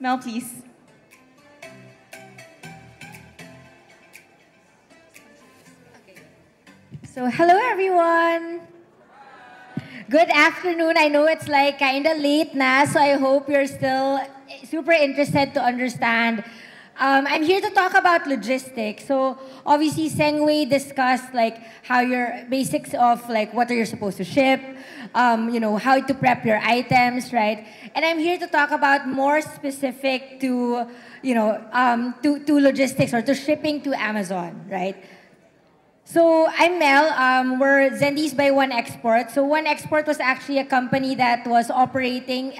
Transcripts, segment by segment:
Mel, please. So, hello everyone. Good afternoon. I know it's like kind of late na, so I hope you're still super interested to understand. I'm here to talk about logistics. So, obviously, Sengwei discussed like how your basics of like what are you supposed to ship, how to prep your items, right? And I'm here to talk about more specific to, to logistics or to shipping to Amazon, right? So I'm Mel. We're Zendi's by One Export. So One Export was actually a company that was operating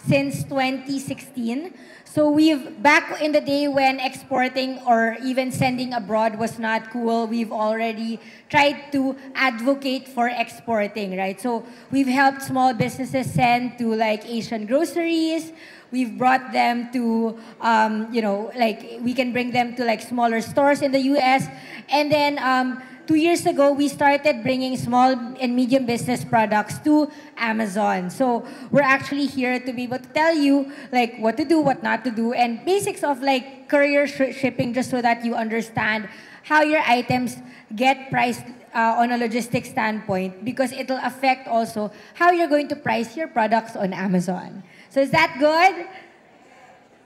since 2016. So we've back in the day when exporting or even sending abroad was not cool, we've already tried to advocate for exporting, right? So we've helped small businesses send to like Asian groceries. We've brought them to, like we can bring them to like smaller stores in the US. And then 2 years ago, we started bringing small and medium business products to Amazon. So we're actually here to be able to tell you like what to do, what not to do, and basics of like courier shipping just so that you understand how your items get priced on a logistics standpoint because it'll affect also how you're going to price your products on Amazon. So is that good?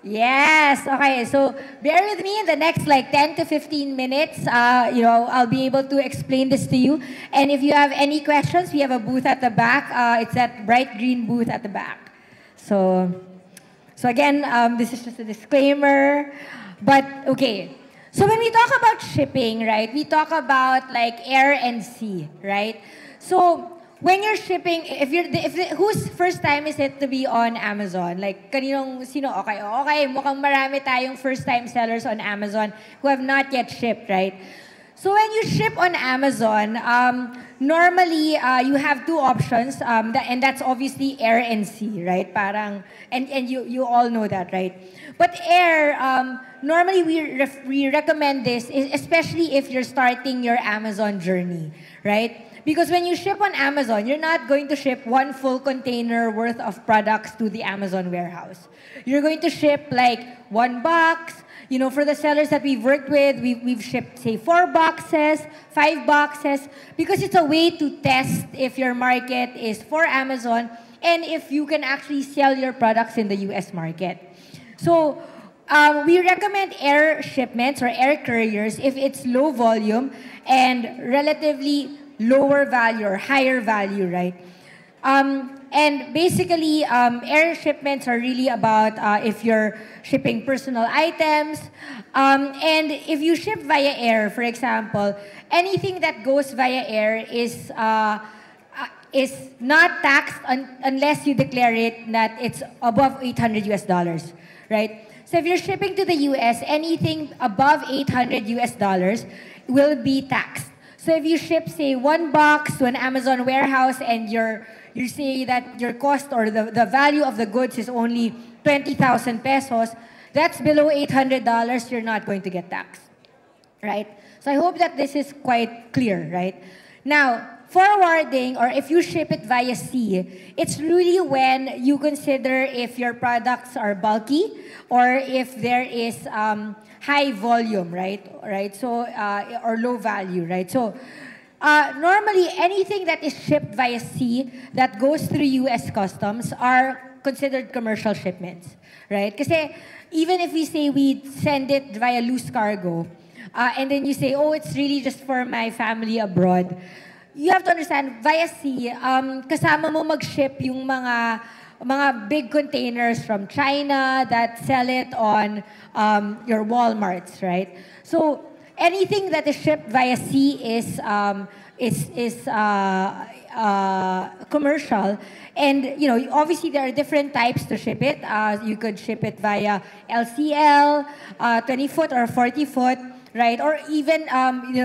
Yes. Okay. So bear with me in the next like 10 to 15 minutes. I'll be able to explain this to you. And if you have any questions, we have a booth at the back. It's that bright green booth at the back. So again, this is just a disclaimer. But okay. So when we talk about shipping, right, we talk about like air and sea, right? So when you're shipping, whose first time is it to be on Amazon? Like, sino? Okay, mukhang marami tayong first-time sellers on Amazon who have not yet shipped, right? So when you ship on Amazon, normally you have two options, and that's obviously air and sea, right? And you all know that, right? But air, normally we recommend this, especially if you're starting your Amazon journey, right? Because when you ship on Amazon, you're not going to ship one full container worth of products to the Amazon warehouse. You're going to ship like one box. For the sellers that we've worked with, we've shipped, say, 4 boxes, 5 boxes, because it's a way to test if your market is for Amazon and if you can actually sell your products in the US market. So we recommend air shipments or air couriers if it's low volume and relatively lower value or higher value, right? And basically, air shipments are really about if you're shipping personal items. And if you ship via air, for example, anything that goes via air is not taxed unless you declare it that it's above $800, right? So if you're shipping to the US, anything above $800 will be taxed. So if you ship, say, 1 box to an Amazon warehouse and you say that your cost or the value of the goods is only 20,000 pesos, that's below $800, you're not going to get taxed, right? So I hope that this is quite clear, right? Now, forwarding, or if you ship it via sea, it's really when you consider if your products are bulky or if there is high volume, right? So, or low value, right? So, normally, anything that is shipped via sea that goes through U.S. Customs are considered commercial shipments, right? Because even if we say we send it via loose cargo, and then you say, oh, it's really just for my family abroad, you have to understand, via sea, kasama mo mag-ship yung mga big containers from China that sell it on your Walmarts, right? So anything that is shipped via sea is commercial, and obviously there are different types to ship it. You could ship it via LCL, 20-foot or 40-foot. Right? Or even,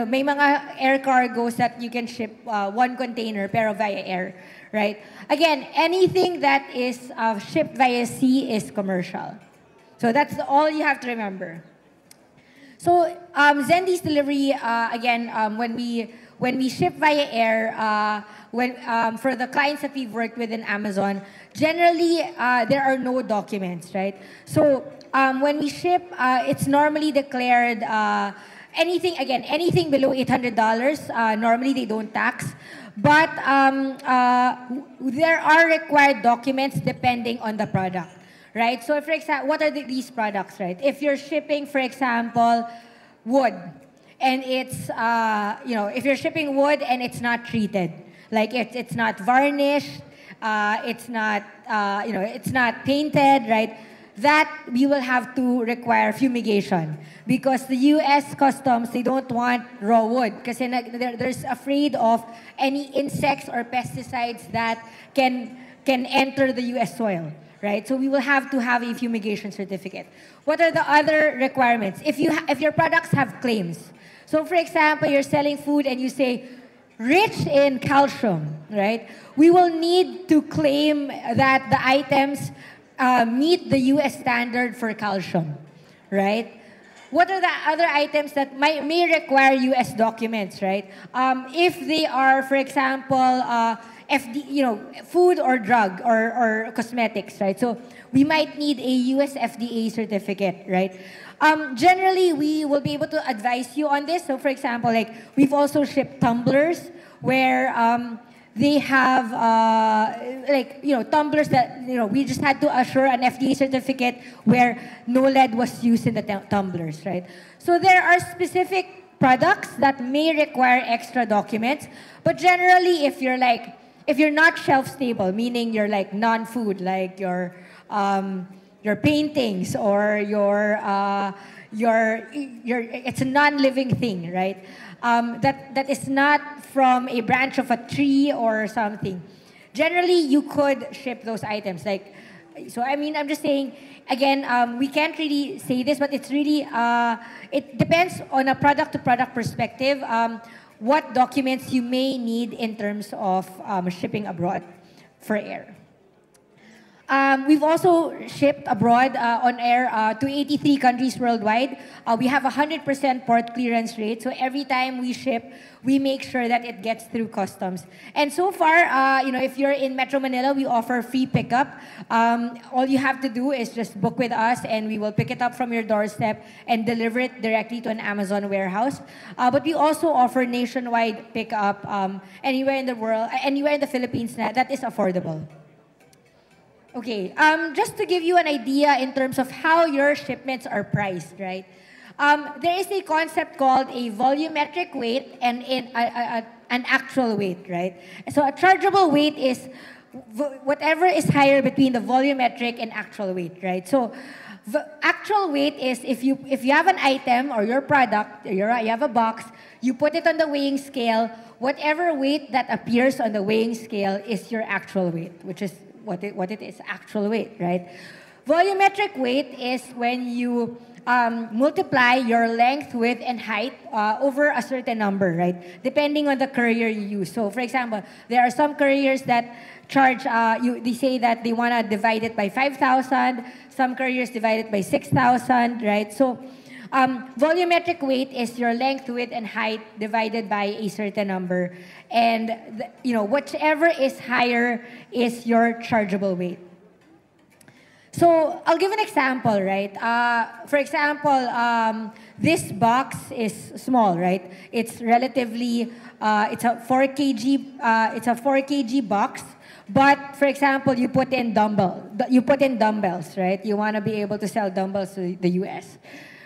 may mga air cargos that you can ship 1 container pero via air, right? Again, anything that is shipped via sea is commercial. So that's all you have to remember. So Zendi's delivery, again, when when we ship via air, for the clients that we've worked with in Amazon, generally there are no documents, right? So when we ship, it's normally declared anything below $800. Normally they don't tax. But there are required documents depending on the product, right? So, for example, what are these products, right? If you're shipping, for example, wood, and it's, if you're shipping wood and it's not treated, like it's not varnished, it's not, it's not painted, right? That we will have to require fumigation because the U.S. Customs, they don't want raw wood because there's afraid of any insects or pesticides that can enter the U.S. soil, right? So we will have to have a fumigation certificate. What are the other requirements? If your products have claims, so for example, you're selling food and you say rich in calcium, right? We will need to claim that the items meet the U.S. standard for calcium, right? What are the other items that may require U.S. documents, right? If they are, for example, food or drug or cosmetics, right? So we might need a U.S. FDA certificate, right? Generally, we will be able to advise you on this. So, for example, like we've also shipped tumblers where they have tumblers that we just had to assure an FDA certificate where no lead was used in the tumblers, right? So there are specific products that may require extra documents, but generally, if you're not shelf stable, meaning you're like non-food, like your paintings or it's a non-living thing, right? That is not from a branch of a tree or something. Generally, you could ship those items. I'm just saying, again, we can't really say this, but it's really, it depends on a product-to-product perspective, what documents you may need in terms of shipping abroad for air. We've also shipped abroad on air to 83 countries worldwide. We have a 100% port clearance rate. So every time we ship, we make sure that it gets through customs. And so far, if you're in Metro Manila, we offer free pickup. All you have to do is just book with us and we will pick it up from your doorstep and deliver it directly to an Amazon warehouse. But we also offer nationwide pickup anywhere in the world, anywhere in the Philippines that is affordable. Okay, just to give you an idea in terms of how your shipments are priced, right? There is a concept called a volumetric weight and an actual weight, right? So a chargeable weight is whatever is higher between the volumetric and actual weight, right? So the actual weight is if you have an item or your product, you have a box, you put it on the weighing scale, whatever weight that appears on the weighing scale is your actual weight, which is what it is, actual weight, right? Volumetric weight is when you multiply your length, width, and height over a certain number, right? Depending on the courier you use. So, for example, there are some couriers that charge, they say that they want to divide it by 5,000. Some couriers divide it by 6,000, right? So, volumetric weight is your length, width, and height divided by a certain number. And, whichever is higher is your chargeable weight. So, I'll give an example, right? For example, this box is small, right? It's relatively, it's a 4 kg box. But, for example, you put in dumbbells, right? You want to be able to sell dumbbells to the US.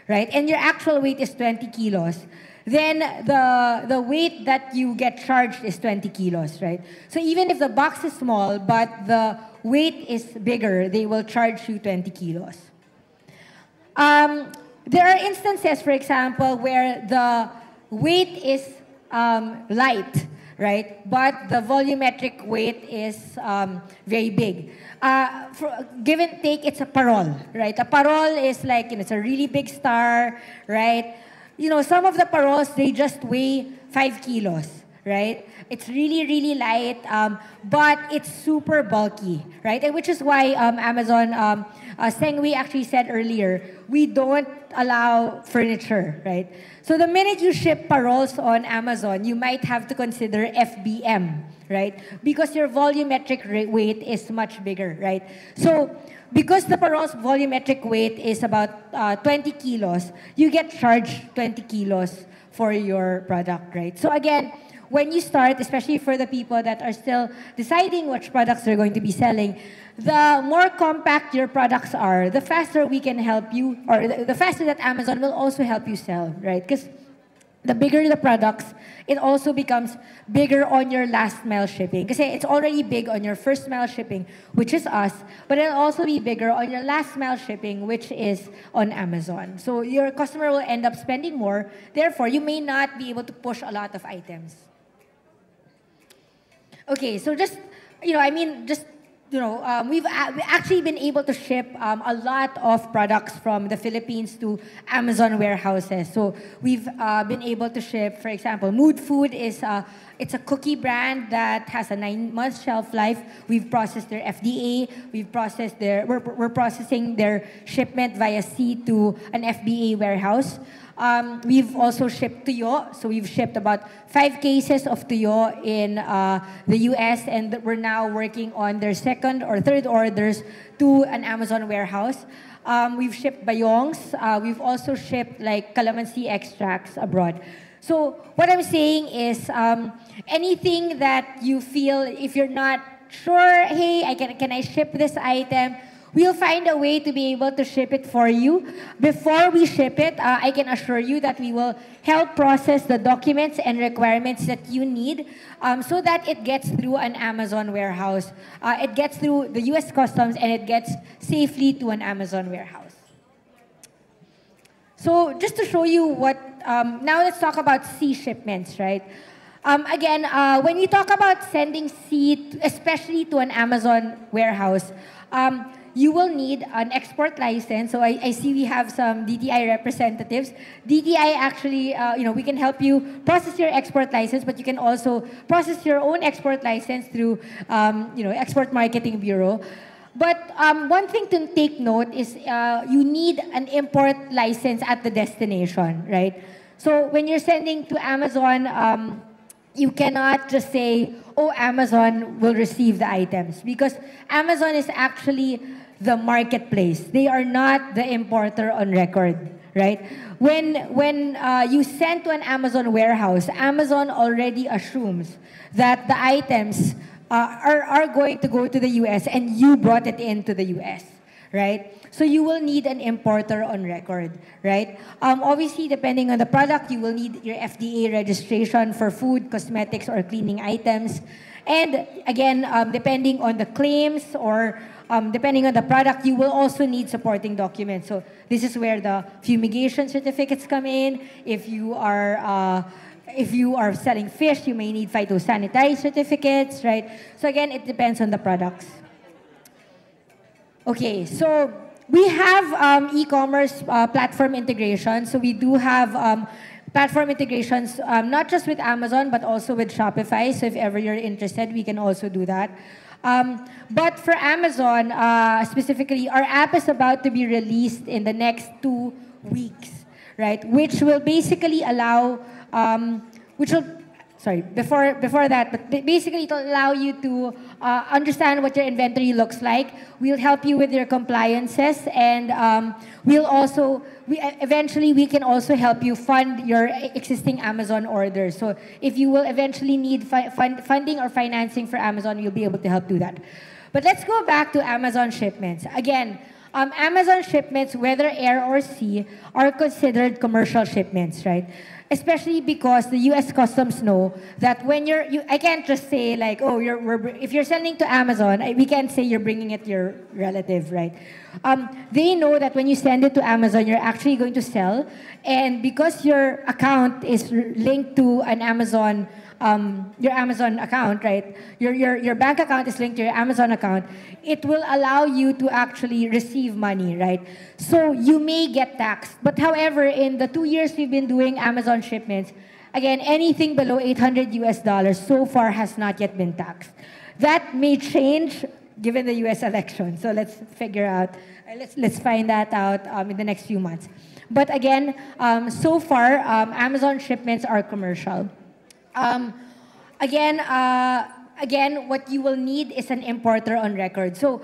Right? And your actual weight is 20 kilos. Then the weight that you get charged is 20 kilos, right? So even if the box is small, but the weight is bigger, they will charge you 20 kilos. There are instances, for example, where the weight is light, right? But the volumetric weight is very big. Give and take, it's a parol, right? A parol is like, it's a really big star, right? Some of the parols, they just weigh 5 kilos, right? It's really, really light, but it's super bulky, right? And which is why Amazon, Sengwei actually said earlier, we don't allow furniture, right? So the minute you ship paroles on Amazon, you might have to consider FBM, right? Because your volumetric weight is much bigger, right? So because the parole's volumetric weight is about 20 kilos, you get charged 20 kilos for your product, right? So again, when you start, especially for the people that are still deciding which products they're going to be selling, the more compact your products are, the faster we can help you, or the faster that Amazon will also help you sell, right? Because the bigger the products, it also becomes bigger on your last mile shipping. Because it's already big on your first mile shipping, which is us, but it'll also be bigger on your last mile shipping, which is on Amazon. So your customer will end up spending more. Therefore, you may not be able to push a lot of items. Okay, so just, we've actually been able to ship a lot of products from the Philippines to Amazon warehouses. So we've been able to ship, for example, Mood Food is it's a cookie brand that has a 9-month shelf life. We've processed their FDA. We're processing their shipment via sea to an FBA warehouse. We've also shipped Tuyo. So we've shipped about 5 cases of Tuyo in the US, and we're now working on their second or third orders to an Amazon warehouse. We've shipped bayongs. We've also shipped like calamansi extracts abroad. So what I'm saying is anything that you feel, if you're not sure, hey, can I ship this item? We'll find a way to be able to ship it for you. Before we ship it, I can assure you that we will help process the documents and requirements that you need so that it gets through an Amazon warehouse. It gets through the US Customs and it gets safely to an Amazon warehouse. So just to show you what, now let's talk about sea shipments, right? Again, when we talk about sending sea, especially to an Amazon warehouse, you will need an export license. So I see we have some DTI representatives. DTI actually, we can help you process your export license, but you can also process your own export license through, Export Marketing Bureau. But one thing to take note is you need an import license at the destination, right? So when you're sending to Amazon, you cannot just say, oh, Amazon will receive the items, because Amazon is actually the marketplace. They are not the importer on record, right? When you send to an Amazon warehouse, Amazon already assumes that the items are going to go to the US and you brought it into the US, right? So you will need an importer on record, right? Obviously, depending on the product, you will need your FDA registration for food, cosmetics, or cleaning items. And again, depending on the claims or depending on the product, you will also need supporting documents. So this is where the fumigation certificates come in. If you are selling fish, you may need phytosanitary certificates, right? So again, it depends on the products. Okay, so we have e-commerce platform integration. So we do have platform integrations, not just with Amazon, but also with Shopify. So if ever you're interested, we can also do that. But for Amazon, specifically, our app is about to be released in the next 2 weeks, right? Which will basically allow, before that, but basically it'll allow you to understand what your inventory looks like. We'll help you with your compliances, and eventually we can also help you fund your existing Amazon orders. So if you will eventually need funding or financing for Amazon, you'll be able to help do that. But let's go back to Amazon shipments. Again, Amazon shipments, whether air or sea, are considered commercial shipments, right? Especially because the U.S. Customs know that when I can't just say like, oh, if you're sending to Amazon, we can't say you're bringing it to your relative, right? They know that when you send it to Amazon, you're actually going to sell, and because your account is linked to an Amazon, your Amazon account, right? Your bank account is linked to your Amazon account. It will allow you to actually receive money, right? So you may get taxed. But however, in the 2 years we've been doing Amazon shipments, Again, anything below $800 so far has not yet been taxed. That may change given the US election. So let's figure out, let's find that out in the next few months. But again, so far, Amazon shipments are commercial. Again, what you will need is an importer on record. So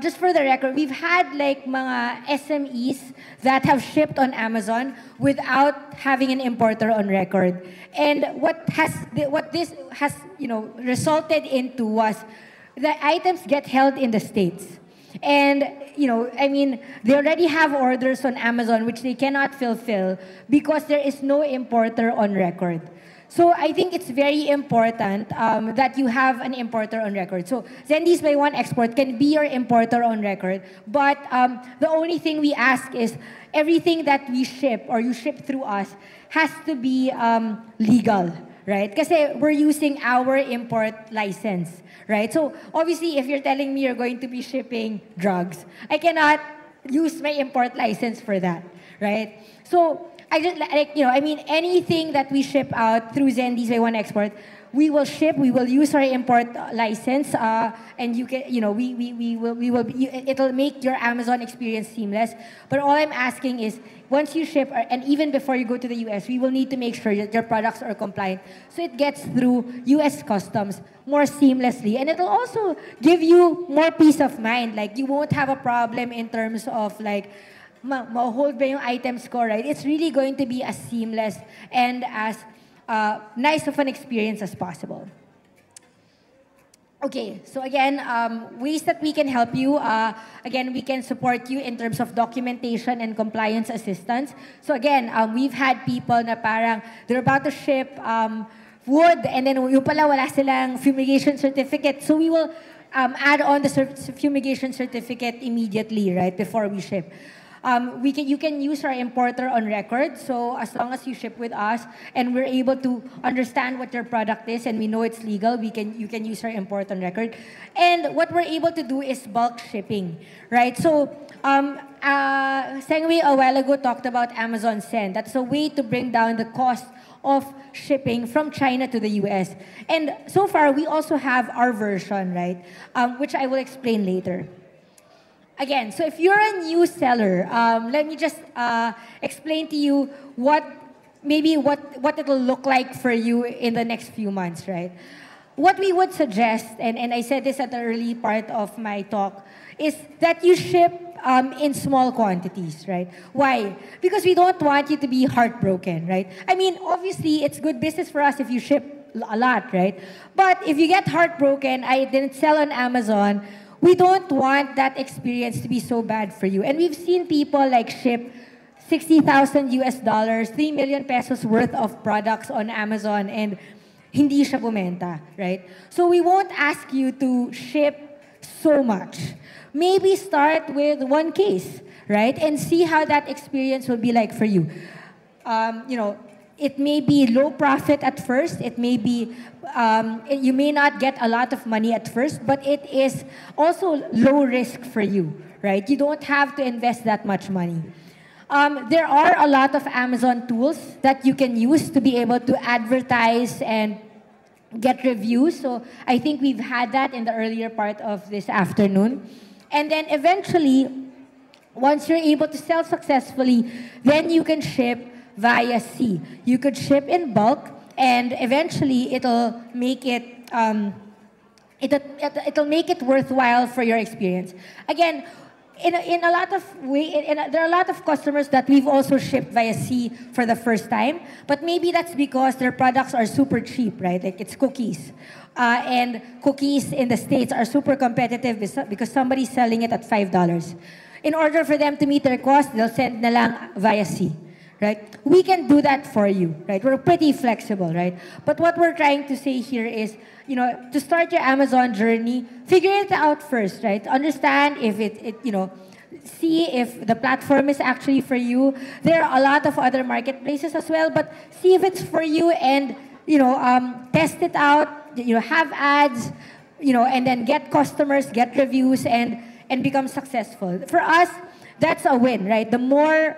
just for the record, we've had like mga SMEs that have shipped on Amazon without having an importer on record. And what this has resulted into was the items get held in the States. And, I mean, they already have orders on Amazon which they cannot fulfill because there is no importer on record. So I think it's very important that you have an importer on record. So Zendi's Buy One Export can be your importer on record, but the only thing we ask is everything that we ship or you ship through us has to be legal, right? Because we're using our import license, right? So obviously, if you're telling me you're going to be shipping drugs, I cannot use my import license for that, right? So I just anything that we ship out through Zendi's Buy One Export, we will ship. We will use our import license, and you can, it'll make your Amazon experience seamless. But all I'm asking is, once you ship, and even before you go to the US, we will need to make sure that your products are compliant, so it gets through US customs more seamlessly, and it'll also give you more peace of mind. Like you won't have a problem in terms of like, ma-hold ba yung items ko, right? It's really going to be as seamless and as nice of an experience as possible. Okay, so again, ways that we can help you. Again, we can support you in terms of documentation and compliance assistance. So again, we've had people na parang they're about to ship wood and then yung pala wala silang fumigation certificate. So we will add on the fumigation certificate immediately, right, before we ship. You can use our importer on record, so as long as you ship with us and we're able to understand what your product is and we know it's legal, you can use our import on record. And what we're able to do is bulk shipping, right? So Sengwei a while ago talked about Amazon Send. That's a way to bring down the cost of shipping from China to the US. And so far, we also have our version, right? Which I will explain later. Again, so if you're a new seller, let me just explain to you what it'll look like for you in the next few months, right? What we would suggest, and I said this at the early part of my talk, is that you ship in small quantities, right? Why? Because we don't want you to be heartbroken, right? I mean, obviously, it's good business for us if you ship a lot, right? But if you get heartbroken, I didn't sell on Amazon, we don't want that experience to be so bad for you. And we've seen people like ship 60,000 US dollars, 3 million pesos worth of products on Amazon and hindi siya bumenta, right? So we won't ask you to ship so much. Maybe start with one case, right? And see how that experience will be like for you. It may be low profit at first. It may be, you may not get a lot of money at first, but it is also low risk for you, right? You don't have to invest that much money. There are a lot of Amazon tools that you can use to be able to advertise and get reviews. So I think we've had that in the earlier part of this afternoon. And then eventually, once you're able to sell successfully, then you can ship via sea. You could ship in bulk, and eventually it'll make it it'll make it worthwhile for your experience. Again, in a lot of there are a lot of customers that we've also shipped via sea for the first time, but maybe that's because their products are super cheap, right? Like it's cookies. And cookies in the States are super competitive because somebody's selling it at $5. In order for them to meet their cost, they'll send na lang via sea. Right? We can do that for you, right? We're pretty flexible, right? But what we're trying to say here is, to start your Amazon journey, figure it out first, right? Understand if see if the platform is actually for you. There are a lot of other marketplaces as well, but see if it's for you and, test it out, have ads, and then get customers, get reviews, and become successful. For us, that's a win, right? The more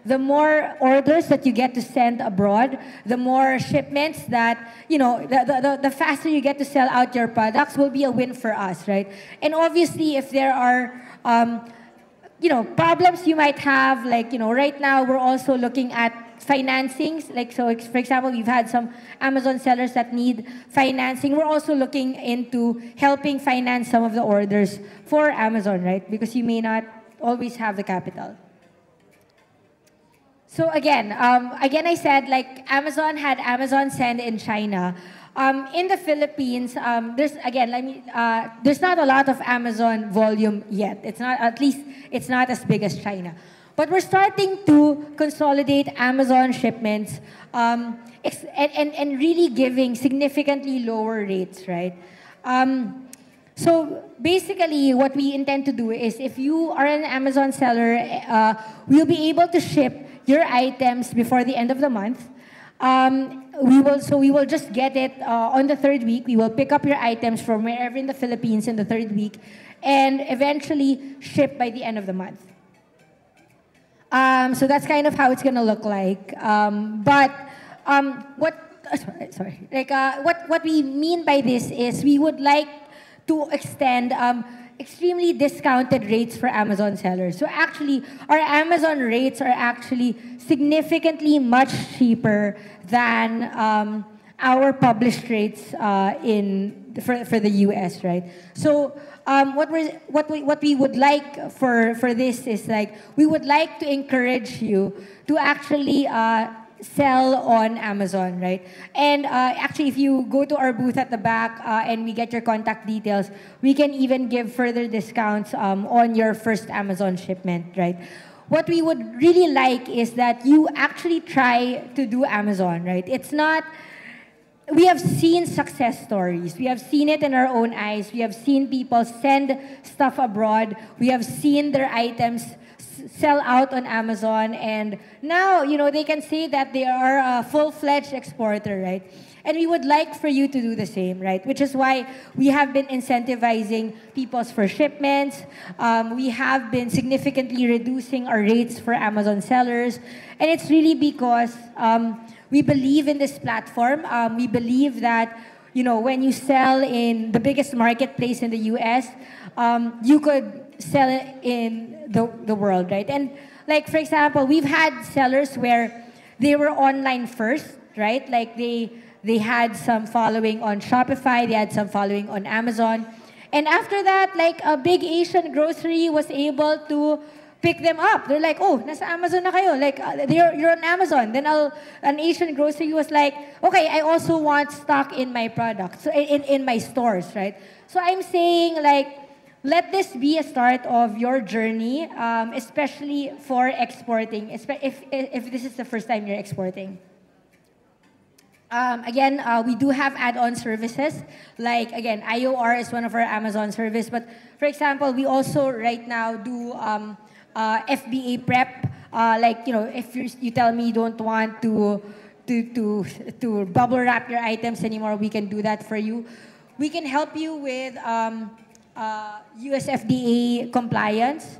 the more orders that you get to send abroad, the more shipments that, the faster you get to sell out your products will be a win for us, right? And obviously, if there are, problems you might have, like, right now we're also looking at financings. Like, so for example, we've had some Amazon sellers that need financing. We're also looking into helping finance some of the orders for Amazon, right? Because you may not always have the capital. So again, I said, like, Amazon had Amazon Send in China. In the Philippines, there's not a lot of Amazon volume yet. It's not, at least it's not as big as China. But we're starting to consolidate Amazon shipments and really giving significantly lower rates, right? So basically, what we intend to do is, if you are an Amazon seller, we'll be able to ship your items before the end of the month. We will just get it on the third week. We will pick up your items from wherever in the Philippines in the third week, and eventually ship by the end of the month. So that's kind of how it's gonna look like. What we mean by this is, we would like to extend extremely discounted rates for Amazon sellers. So actually, our Amazon rates are actually significantly much cheaper than our published rates for the US, right? So what we would like for this is, like, we would like to encourage you to actually sell on Amazon, right? And actually, if you go to our booth at the back and we get your contact details, we can even give further discounts on your first Amazon shipment, right? What we would really like is that you actually try to do Amazon, right? It's not... We have seen success stories. We have seen it in our own eyes. We have seen people send stuff abroad. We have seen their items sell out on Amazon, and now, they can say that they are a full-fledged exporter, right? And we would like for you to do the same, right? Which is why we have been incentivizing people's for shipments. We have been significantly reducing our rates for Amazon sellers. And it's really because we believe in this platform. We believe that, when you sell in the biggest marketplace in the US, you could sell it in the world, right? And, like, for example, we've had sellers where they were online first, right? Like, they had some following on Shopify, they had some following on Amazon. And after that, like, a big Asian grocery was able to pick them up. They're like, oh, nasa Amazon na kayo. Like, you're on Amazon. Then an Asian grocery was like, okay, I also want stock in my products, so in my stores, right? So I'm saying, like, let this be a start of your journey, especially for exporting, if this is the first time you're exporting. Again, we do have add-on services. Like, again, IOR is one of our Amazon service. But, for example, we also right now do FBA prep. Like, if you tell me you don't want to bubble wrap your items anymore, we can do that for you. We can help you with US FDA compliance.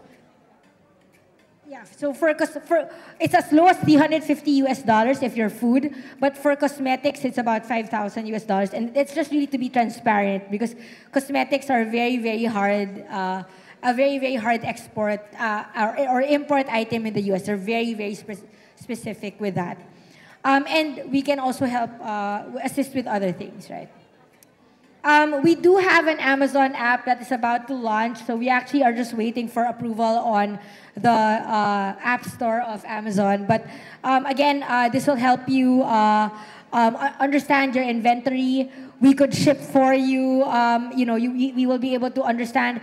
Yeah, so for it's as low as $350 if you're food, but for cosmetics it's about $5,000, and it's just really to be transparent, because cosmetics are very, very hard, a very, very hard export or import item in the US. They're very, very specific with that, and we can also help assist with other things, right? We do have an Amazon app that is about to launch, so we actually are just waiting for approval on the App Store of Amazon. But again, this will help you understand your inventory. We could ship for you. We will be able to understand.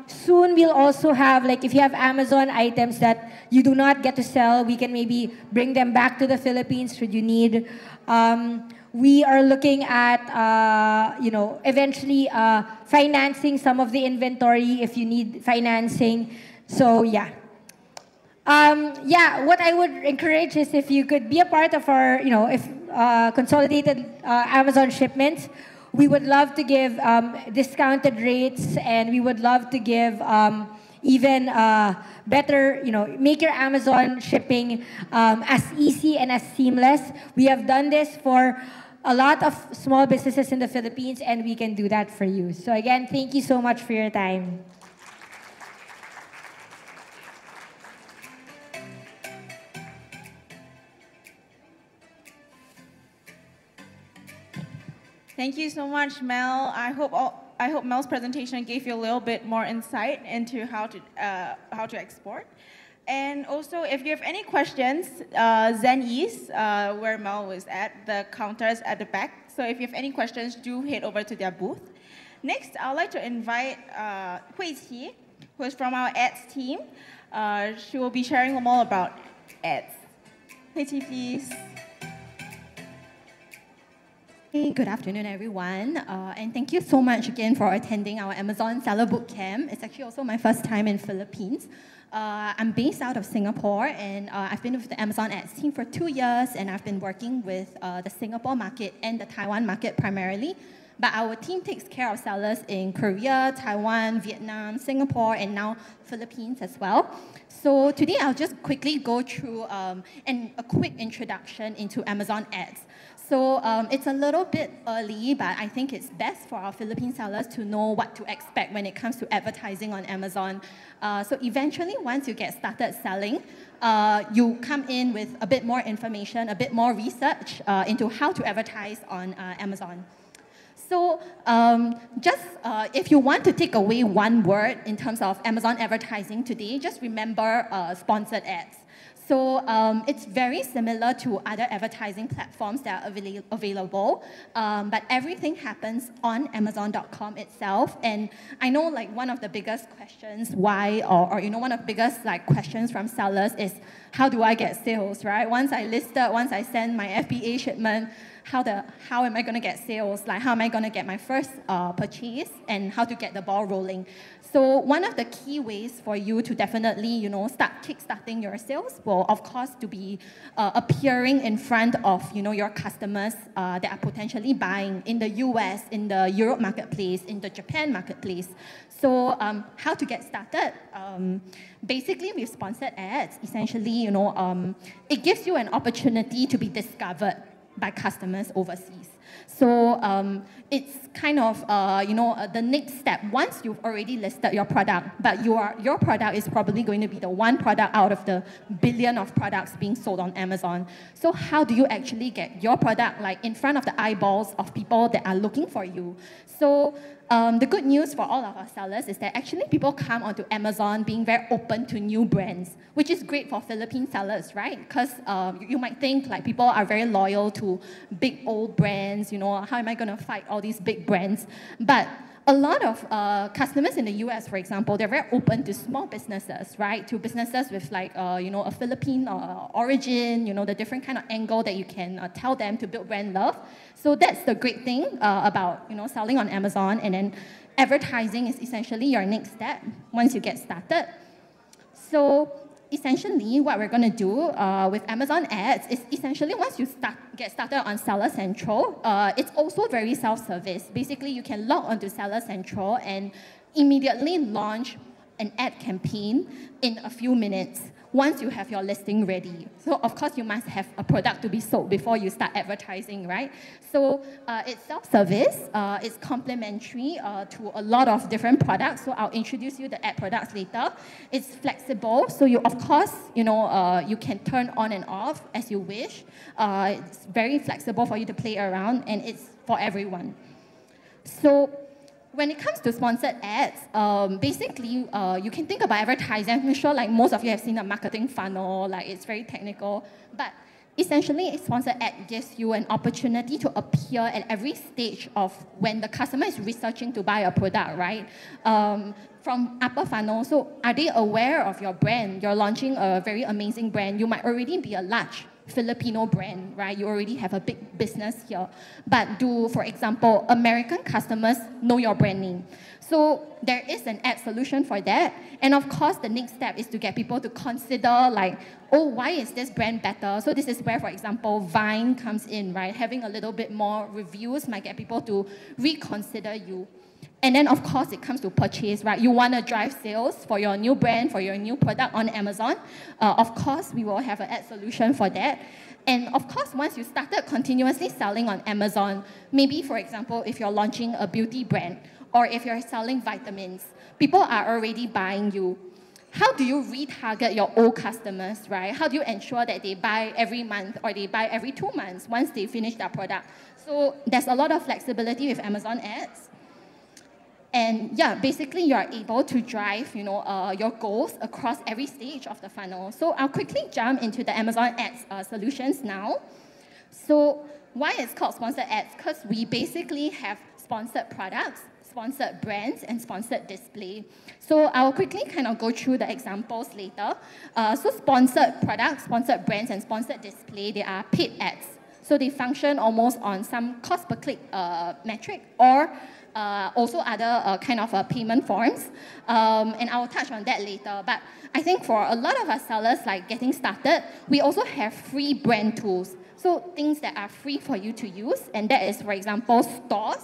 Soon we'll also have, like, if you have Amazon items that you do not get to sell, we can maybe bring them back to the Philippines should you need. We are looking at, eventually financing some of the inventory if you need financing. So, yeah. What I would encourage is if you could be a part of our, consolidated Amazon shipments. We would love to give discounted rates, and we would love to give, even better, make your Amazon shipping as easy and as seamless. We have done this for a lot of small businesses in the Philippines, and we can do that for you. So again, thank you so much for your time. Thank you so much, Mel. I hope Mel's presentation gave you a little bit more insight into how to export. And also, if you have any questions, Zen East, where Mel was at, the counters at the back. So if you have any questions, do head over to their booth. Next, I'd like to invite Hui Qi, who is from our ads team. She will be sharing more about ads. Hui Qi, please. Hey, good afternoon, everyone. And thank you so much again for attending our Amazon Seller Bootcamp. It's actually also my first time in Philippines. I'm based out of Singapore, and I've been with the Amazon Ads team for 2 years, and I've been working with the Singapore market and the Taiwan market primarily. But our team takes care of sellers in Korea, Taiwan, Vietnam, Singapore, and now Philippines as well. So today I'll just quickly go through a quick introduction into Amazon Ads. So it's a little bit early, but I think it's best for our Philippine sellers to know what to expect when it comes to advertising on Amazon. So eventually, once you get started selling, you come in with a bit more information, a bit more research into how to advertise on Amazon. So if you want to take away one word in terms of Amazon advertising today, just remember sponsored ads. So it's very similar to other advertising platforms that are available, but everything happens on Amazon.com itself. And I know one of the biggest questions one of the biggest questions from sellers is, how do I get sales, right? Once I send my FBA shipment, how am I going to get sales? How am I going to get my first purchase, and how to get the ball rolling? So one of the key ways for you to definitely, start kickstarting your sales will, of course, to be appearing in front of, your customers that are potentially buying in the US, in the Europe marketplace, in the Japan marketplace. So how to get started? Basically, with sponsored ads, essentially, it gives you an opportunity to be discovered by customers overseas. So it's kind of, the next step. Once you've already listed your product, but your product is probably going to be the one product out of the billion of products being sold on Amazon. So how do you actually get your product in front of the eyeballs of people that are looking for you? So the good news for all of our sellers is that actually people come onto Amazon being very open to new brands, which is great for Philippine sellers, right? Because you might think people are very loyal to big old brands, how am I going to fight all these big brands? But a lot of customers in the US, for example, they're very open to small businesses, right? To businesses with a Philippine origin, the different kind of angle that you can tell them to build brand love. So that's the great thing about, selling on Amazon. And then advertising is essentially your next step once you get started. So essentially, what we're going to do with Amazon Ads is essentially once you get started on Seller Central, it's also very self-service. Basically, you can log onto Seller Central and immediately launch an ad campaign in a few minutes once you have your listing ready. So of course, you must have a product to be sold before you start advertising, right? So it's self-service, it's complementary to a lot of different products. So I'll introduce you the ad products later. It's flexible, so you, of course, you can turn on and off as you wish. It's very flexible for you to play around, and it's for everyone. So when it comes to sponsored ads, basically, you can think about advertising. I'm sure most of you have seen a marketing funnel, it's very technical. But essentially, a sponsored ad gives you an opportunity to appear at every stage of when the customer is researching to buy a product, right? From upper funnel, so are they aware of your brand? You're launching a very amazing brand. You might already be a large Filipino brand, right? You already have a big business here. But do, for example, American customers know your brand name? So there is an ad solution for that. And of course, the next step is to get people to consider oh, why is this brand better? So this is where, for example, Vine comes in, right? Having a little bit more reviews might get people to reconsider you. And then, of course, it comes to purchase, right? You want to drive sales for your new brand, for your new product on Amazon. Of course, we will have an ad solution for that. And of course, once you started continuously selling on Amazon, maybe, for example, if you're launching a beauty brand, or if you're selling vitamins, people are already buying you. How do you retarget your old customers, right? How do you ensure that they buy every month or they buy every 2 months once they finish their product? So there's a lot of flexibility with Amazon ads. And yeah, basically you're able to drive, your goals across every stage of the funnel. So I'll quickly jump into the Amazon ads solutions now. So why it's called sponsored ads? Because we basically have sponsored products, sponsored brands, and sponsored display. So I'll quickly kind of go through the examples later. So sponsored products, sponsored brands, and sponsored display, they are paid ads. So they function almost on some cost per click metric, or also other kind of payment forms. And I will touch on that later. But I think for a lot of our sellers, like getting started, we also have free brand tools. So things that are free for you to use, and that is, for example, stores.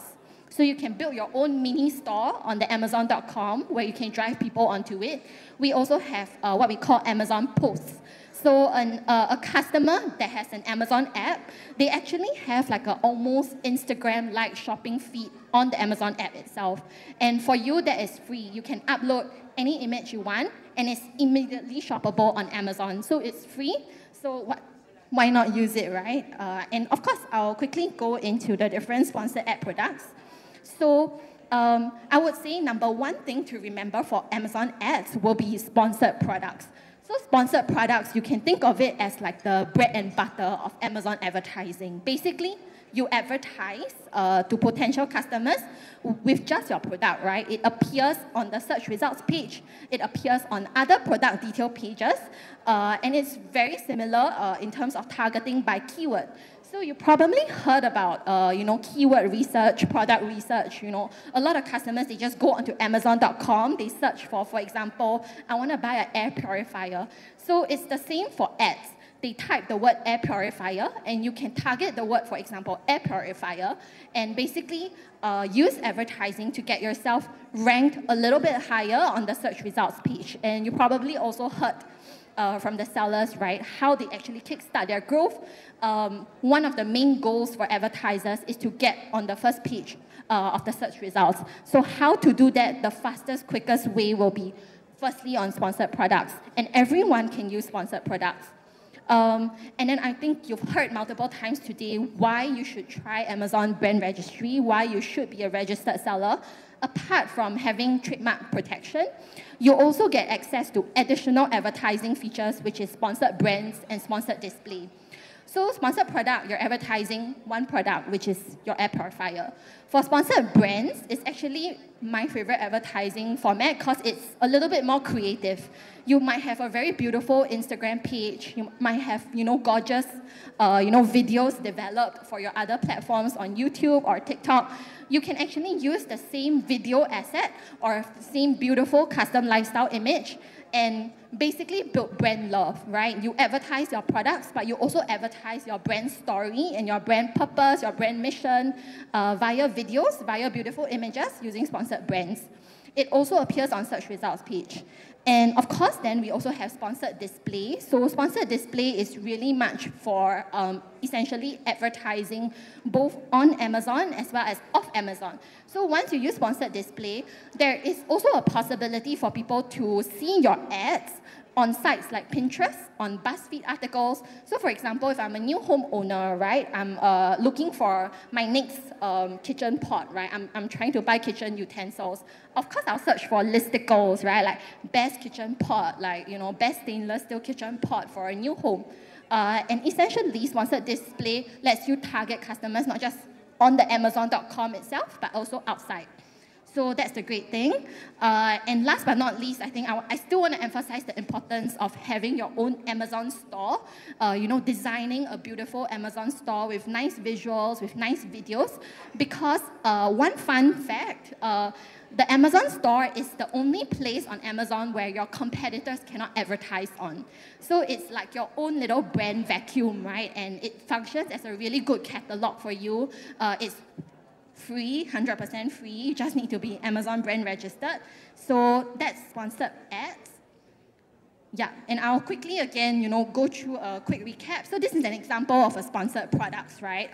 So you can build your own mini store on the Amazon.com where you can drive people onto it. We also have what we call Amazon posts. So a customer that has an Amazon app, they actually have like an almost Instagram-like shopping feed on the Amazon app itself. And for you, that is free. You can upload any image you want, and it's immediately shoppable on Amazon. So it's free. So why not use it, right? And of course, I'll quickly go into the different sponsored ad products. So I would say number one thing to remember for Amazon ads will be sponsored products. So sponsored products, you can think of it as like the bread and butter of Amazon advertising. Basically, you advertise to potential customers with just your product, right? It appears on the search results page. It appears on other product detail pages. And it's very similar in terms of targeting by keyword. So you probably heard about, keyword research, product research. A lot of customers, they just go onto Amazon.com. They search for example, I want to buy an air purifier. So it's the same for ads. They type the word air purifier, and you can target the word, for example, air purifier, and basically use advertising to get yourself ranked a little bit higher on the search results page. And you probably also heard from the sellers, right, how they actually kickstart their growth. One of the main goals for advertisers is to get on the first page of the search results. So how to do that, the fastest, quickest way will be firstly on sponsored products. And everyone can use sponsored products. And then I think you've heard multiple times today why you should try Amazon Brand Registry, why you should be a registered seller. Apart from having trademark protection, you also get access to additional advertising features, which is sponsored brands and sponsored display. So sponsored product, you're advertising one product, which is your air purifier. For sponsored brands, it's actually my favorite advertising format because it's a little bit more creative. You might have a very beautiful Instagram page. You might have, gorgeous, videos developed for your other platforms on YouTube or TikTok. You can actually use the same video asset or same beautiful custom lifestyle image and basically build brand love, right? You advertise your products, but you also advertise your brand story and your brand purpose, your brand mission via videos, via beautiful images using sponsored brands. It also appears on search results page. And of course, then we also have sponsored display. So sponsored display is really much for essentially advertising both on Amazon as well as off Amazon. So once you use sponsored display, there is also a possibility for people to see your ads on sites like Pinterest, on BuzzFeed articles. So for example, if I'm a new homeowner, right, I'm looking for my next kitchen pot, right? I'm trying to buy kitchen utensils. Of course, I'll search for listicles, right? Like best kitchen pot, like, best stainless steel kitchen pot for a new home. And essentially, sponsored display lets you target customers not just on the Amazon.com itself, but also outside. So that's the great thing. And last but not least, I think I still want to emphasize the importance of having your own Amazon store. Designing a beautiful Amazon store with nice visuals, with nice videos. Because one fun fact, the Amazon store is the only place on Amazon where your competitors cannot advertise on. So it's like your own little brand vacuum, right? And it functions as a really good catalog for you. It's free, 100% free. You just need to be Amazon brand registered. So that's sponsored ads. Yeah, and I'll quickly again, go through a quick recap. So this is an example of a sponsored products, right?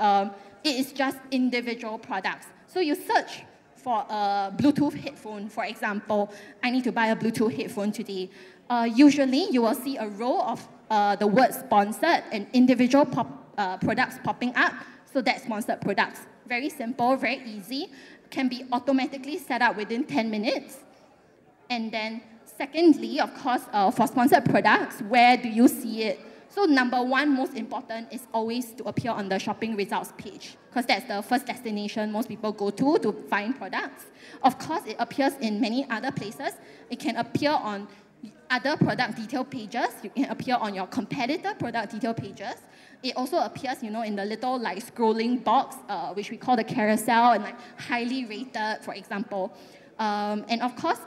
It is just individual products. So you search for a Bluetooth headphone, for example. I need to buy a Bluetooth headphone today. Usually, you will see a row of the word sponsored and individual products popping up. So that's sponsored products. Very simple, very easy. Can be automatically set up within 10 minutes. And then secondly, of course, for sponsored products, where do you see it? So number one, most important, is always to appear on the shopping results page, because that's the first destination most people go to find products. Of course, it appears in many other places. It can appear on other product detail pages. You can appear on your competitor product detail pages. It also appears, in the little scrolling box, which we call the carousel, and highly rated, for example. And of course,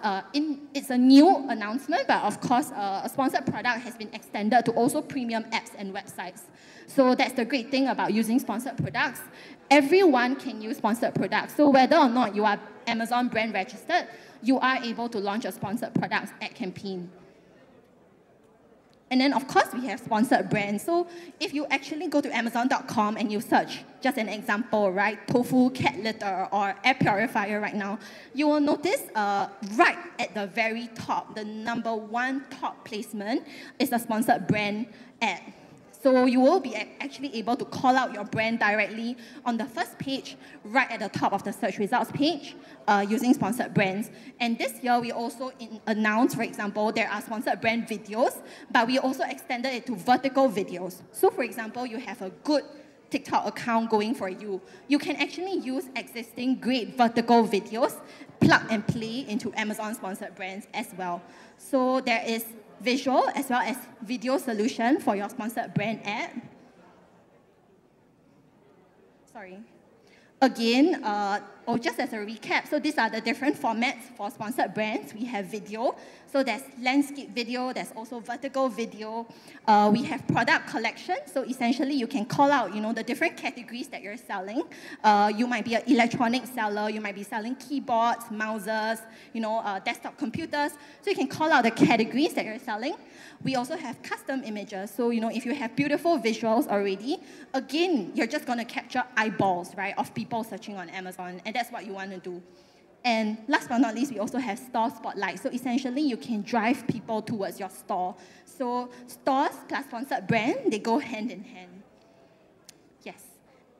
it's a new announcement, but of course, a sponsored product has been extended to also premium apps and websites. So that's the great thing about using sponsored products. Everyone can use sponsored products. So whether or not you are Amazon brand registered, you are able to launch a sponsored products ad campaign. And then, of course, we have sponsored brands. So if you actually go to Amazon.com and you search, just an example, right, tofu cat litter or air purifier right now, you will notice right at the very top, the number one top placement is a sponsored brand ad. So you will be actually able to call out your brand directly on the first page, right at the top of the search results page, using sponsored brands. And this year, we also announced, for example, there are sponsored brand videos, but we also extended it to vertical videos. So for example, you have a good TikTok account going for you. You can actually use existing great vertical videos, plug and play into Amazon sponsored brands as well. So there is visual as well as video solution for your sponsored brand ad. Sorry. Again, just as a recap, so these are the different formats for sponsored brands. We have video, so there's landscape video, there's also vertical video. We have product collection, so essentially you can call out, the different categories that you're selling. You might be an electronic seller, you might be selling keyboards, mouses, desktop computers. So you can call out the categories that you're selling. We also have custom images, so if you have beautiful visuals already, again, you're just going to capture eyeballs, right, of people searching on Amazon, and that's what you want to do. And last but not least, we also have store spotlight. So essentially, you can drive people towards your store. So stores plus sponsored brand, they go hand in hand. Yes.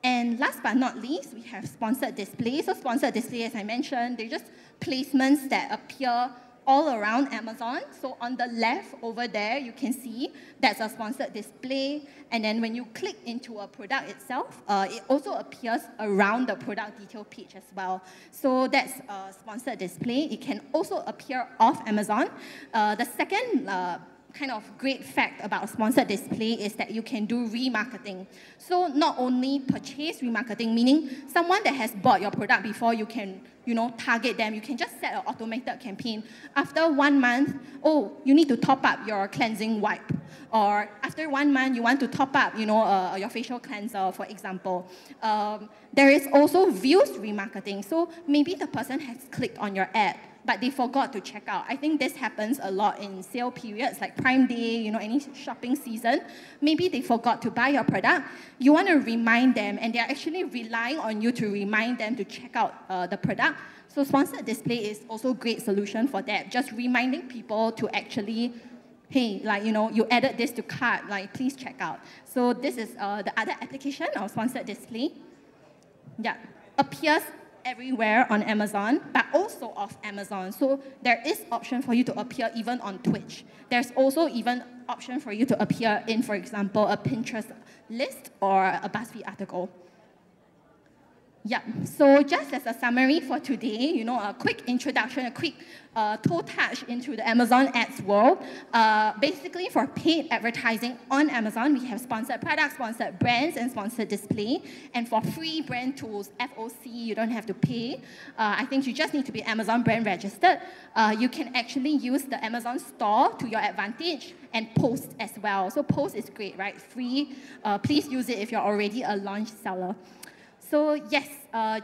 And last but not least, we have sponsored display. So sponsored display, as I mentioned, they're just placements that appear all around Amazon. So on the left over there, you can see that's a sponsored display. And then when you click into a product itself, it also appears around the product detail page as well. So that's a sponsored display. It can also appear off Amazon. The second kind of great fact about sponsored display is that you can do remarketing. So not only purchase remarketing, meaning someone that has bought your product before, you can target them. You can just set an automated campaign. After 1 month, you need to top up your cleansing wipe. Or after 1 month, you want to top up, your facial cleanser, for example. There is also views remarketing. So maybe the person has clicked on your ad, but they forgot to check out. I think this happens a lot in sale periods, like Prime Day, any shopping season. Maybe they forgot to buy your product. You want to remind them, and they're actually relying on you to remind them to check out the product. So sponsored display is also a great solution for that. Just reminding people to actually, hey, you added this to cart, please check out. So this is the other application of sponsored display. Yeah, appears everywhere on Amazon, but also off Amazon. So there is option for you to appear even on Twitch. There's also even option for you to appear in, for example, a Pinterest list or a BuzzFeed article. Yeah, so just as a summary for today, a quick introduction, a quick toe touch into the Amazon ads world. Basically, for paid advertising on Amazon, we have sponsored products, sponsored brands, and sponsored display. And for free brand tools, FOC, you don't have to pay. I think you just need to be Amazon brand registered. You can actually use the Amazon store to your advantage and post as well. So post is great, right? Free. Please use it if you're already a launch seller. So yes,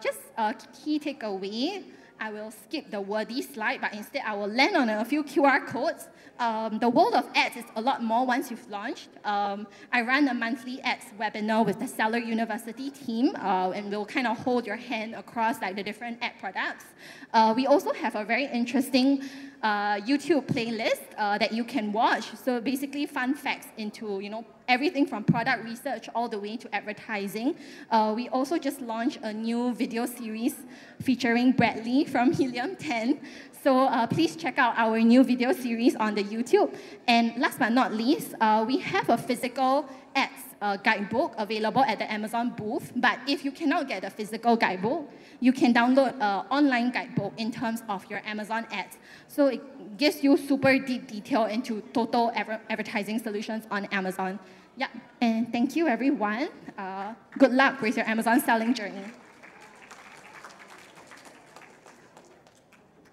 just a key takeaway. I will skip the wordy slide, but instead I will land on a few QR codes. The world of ads is a lot more once you've launched. I run a monthly ads webinar with the Seller University team, and we'll kind of hold your hand across like the different ad products. We also have a very interesting YouTube playlist that you can watch. So basically fun facts into, everything from product research all the way to advertising. We also just launched a new video series featuring Bradley from Helium 10. So please check out our new video series on the YouTube. And last but not least, we have a physical ads guidebook available at the Amazon booth. But if you cannot get a physical guidebook, you can download an online guidebook in terms of your Amazon ads. So it gives you super deep detail into total advertising solutions on Amazon. Yeah, and thank you everyone. Good luck with your Amazon selling journey.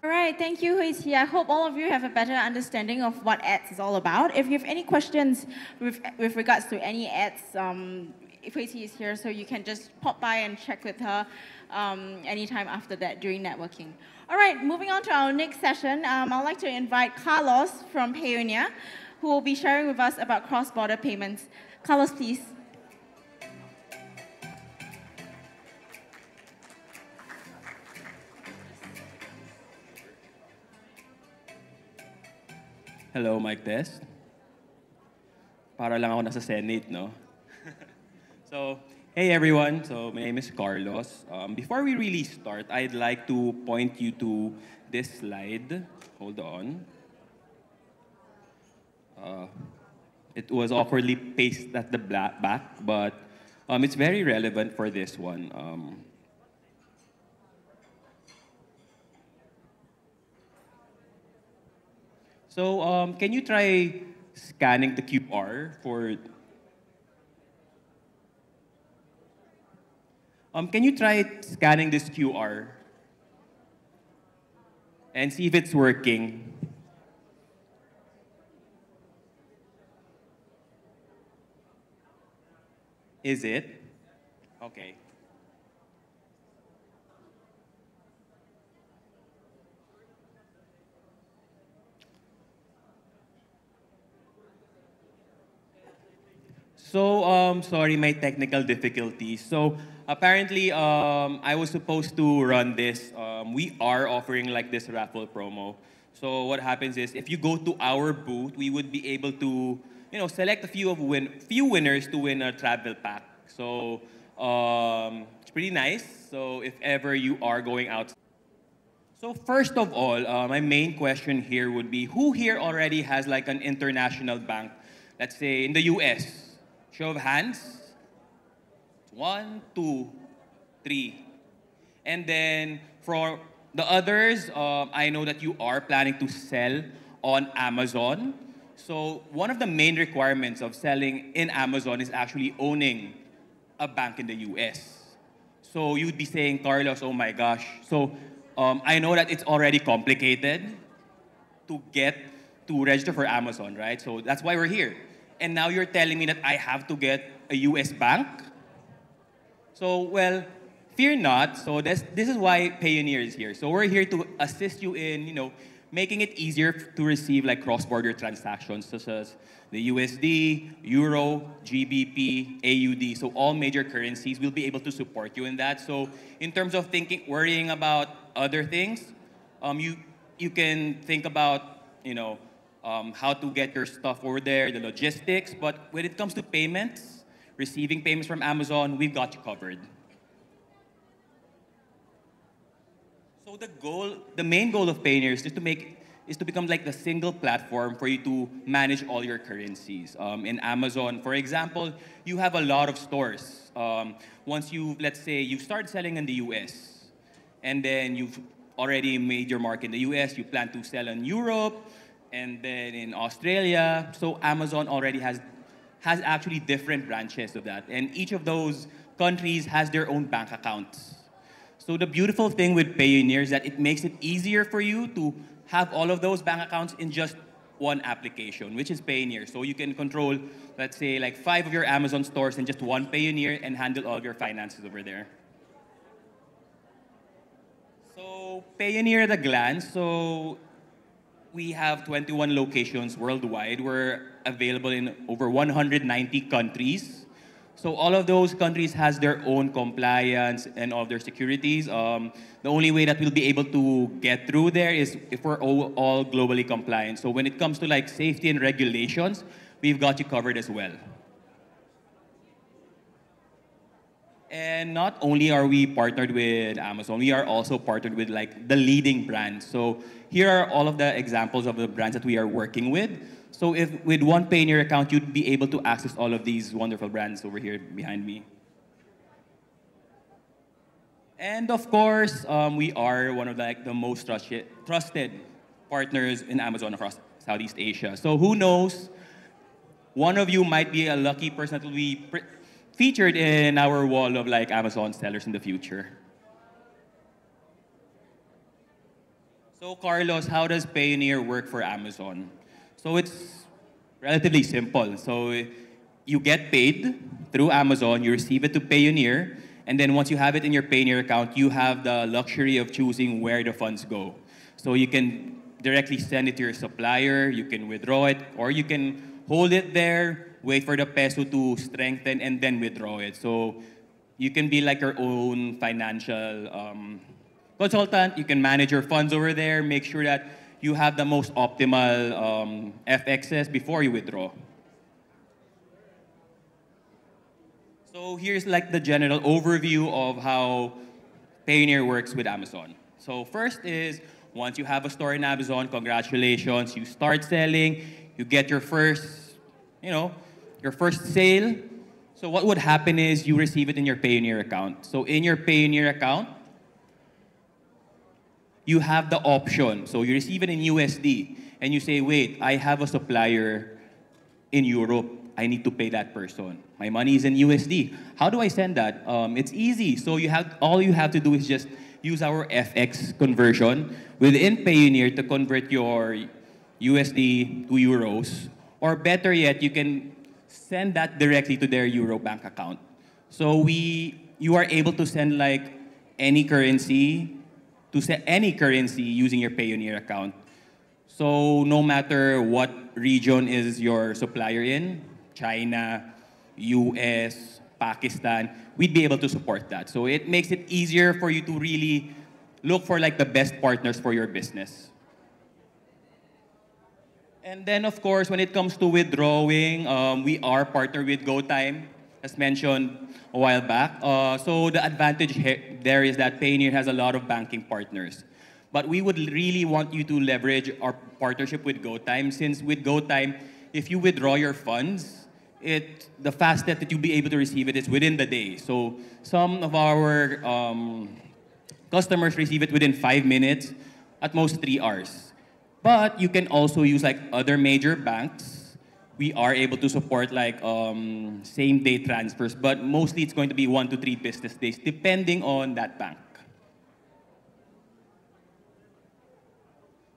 All right, thank you, Hui Qi. I hope all of you have a better understanding of what ads is all about. If you have any questions with regards to any ads, Hui Qi is here, so you can just pop by and check with her anytime after that during networking. All right, moving on to our next session, I'd like to invite Carlos from Payoneer, who will be sharing with us about cross-border payments. Carlos, please. Hello, mic test. Para lang ako nasa Senate, no? So, hey everyone. So, my name is Carlos. Before we really start, I'd like to point you to this slide. Hold on. It was awkwardly pasted at the back, but it's very relevant for this one. So, can you try scanning the QR for... can you try scanning this QR and see if it's working? Is it? Okay. So, sorry, my technical difficulties. So, apparently, I was supposed to run this. We are offering like this raffle promo. So, what happens is, if you go to our booth, we would be able to, select a few winners to win a travel pack. So, it's pretty nice. So, if ever you are going out. So, first of all, my main question here would be, who here already has like an international bank, let's say in the US? Show of hands. 1, 2, 3. And then for the others, I know that you are planning to sell on Amazon. So one of the main requirements of selling in Amazon is actually owning a bank in the US. So you'd be saying, Carlos, oh my gosh. So I know that it's already complicated to register for Amazon, right? So that's why we're here. And now you're telling me that I have to get a US bank? So, well, fear not. So this is why Payoneer is here. So we're here to assist you in, making it easier to receive like cross-border transactions such as the USD, Euro, GBP, AUD. So all major currencies will be able to support you in that. So in terms of worrying about other things, you can think about, how to get your stuff over there, the logistics. But when it comes to payments, receiving payments from Amazon, we've got you covered. So the main goal of Payoneer is to become like the single platform for you to manage all your currencies. In Amazon, for example, you have a lot of stores. Once let's say you start selling in the US, and then you've already made your mark in the US, you plan to sell in Europe, and then in Australia. So Amazon already has actually different branches of that. And each of those countries has their own bank accounts. So the beautiful thing with Payoneer is that it makes it easier for you to have all of those bank accounts in just one application, which is Payoneer. So you can control, let's say, like 5 of your Amazon stores in just one Payoneer and handle all of your finances over there. So Payoneer at a glance. So we have 21 locations worldwide. We're available in over 190 countries. So all of those countries has their own compliance and all their securities. The only way that we'll be able to get through there is if we're all globally compliant. So when it comes to like safety and regulations, we've got you covered as well. And not only are we partnered with Amazon, we are also partnered with like the leading brands. So here are all of the examples of the brands that we are working with. So if with one Payoneer account, you'd be able to access all of these wonderful brands over here behind me. And of course, we are one of the most trusted partners in Amazon across Southeast Asia. So who knows, one of you might be a lucky person that will be featured in our wall of like Amazon sellers in the future. So Carlos, how does Payoneer work for Amazon? So it's relatively simple. So you get paid through Amazon, you receive it to Payoneer, and then once you have it in your Payoneer account, you have the luxury of choosing where the funds go. So you can directly send it to your supplier, you can withdraw it, or you can hold it there, wait for the peso to strengthen, and then withdraw it. So you can be like your own financial consultant. You can manage your funds over there, make sure that you have the most optimal FXs before you withdraw. So here's like the general overview of how Payoneer works with Amazon. So first is, once you have a store in Amazon, congratulations, you start selling, you get your first, your first sale. So what would happen is you receive it in your Payoneer account. So in your Payoneer account, you have the option. So you receive it in USD, and you say, wait, I have a supplier in Europe. I need to pay that person. My money is in USD. How do I send that? It's easy. So all you have to do is just use our FX conversion within Payoneer to convert your USD to euros. Or better yet, you can send that directly to their Euro bank account. So you are able to send like any currency using your Payoneer account. So no matter what region is your supplier in, China, US, Pakistan, we'd be able to support that. So it makes it easier for you to really look for like the best partners for your business. And then of course, when it comes to withdrawing, we are partnered with GoTime, as mentioned a while back. So the advantage there is that Payoneer has a lot of banking partners. But we would really want you to leverage our partnership with GoTime, since with GoTime, if you withdraw your funds, the fastest that you'll be able to receive it is within the day. So some of our customers receive it within 5 minutes, at most 3 hours. But you can also use like other major banks. We are able to support like same-day transfers, but mostly it's going to be 1 to 3 business days, depending on that bank.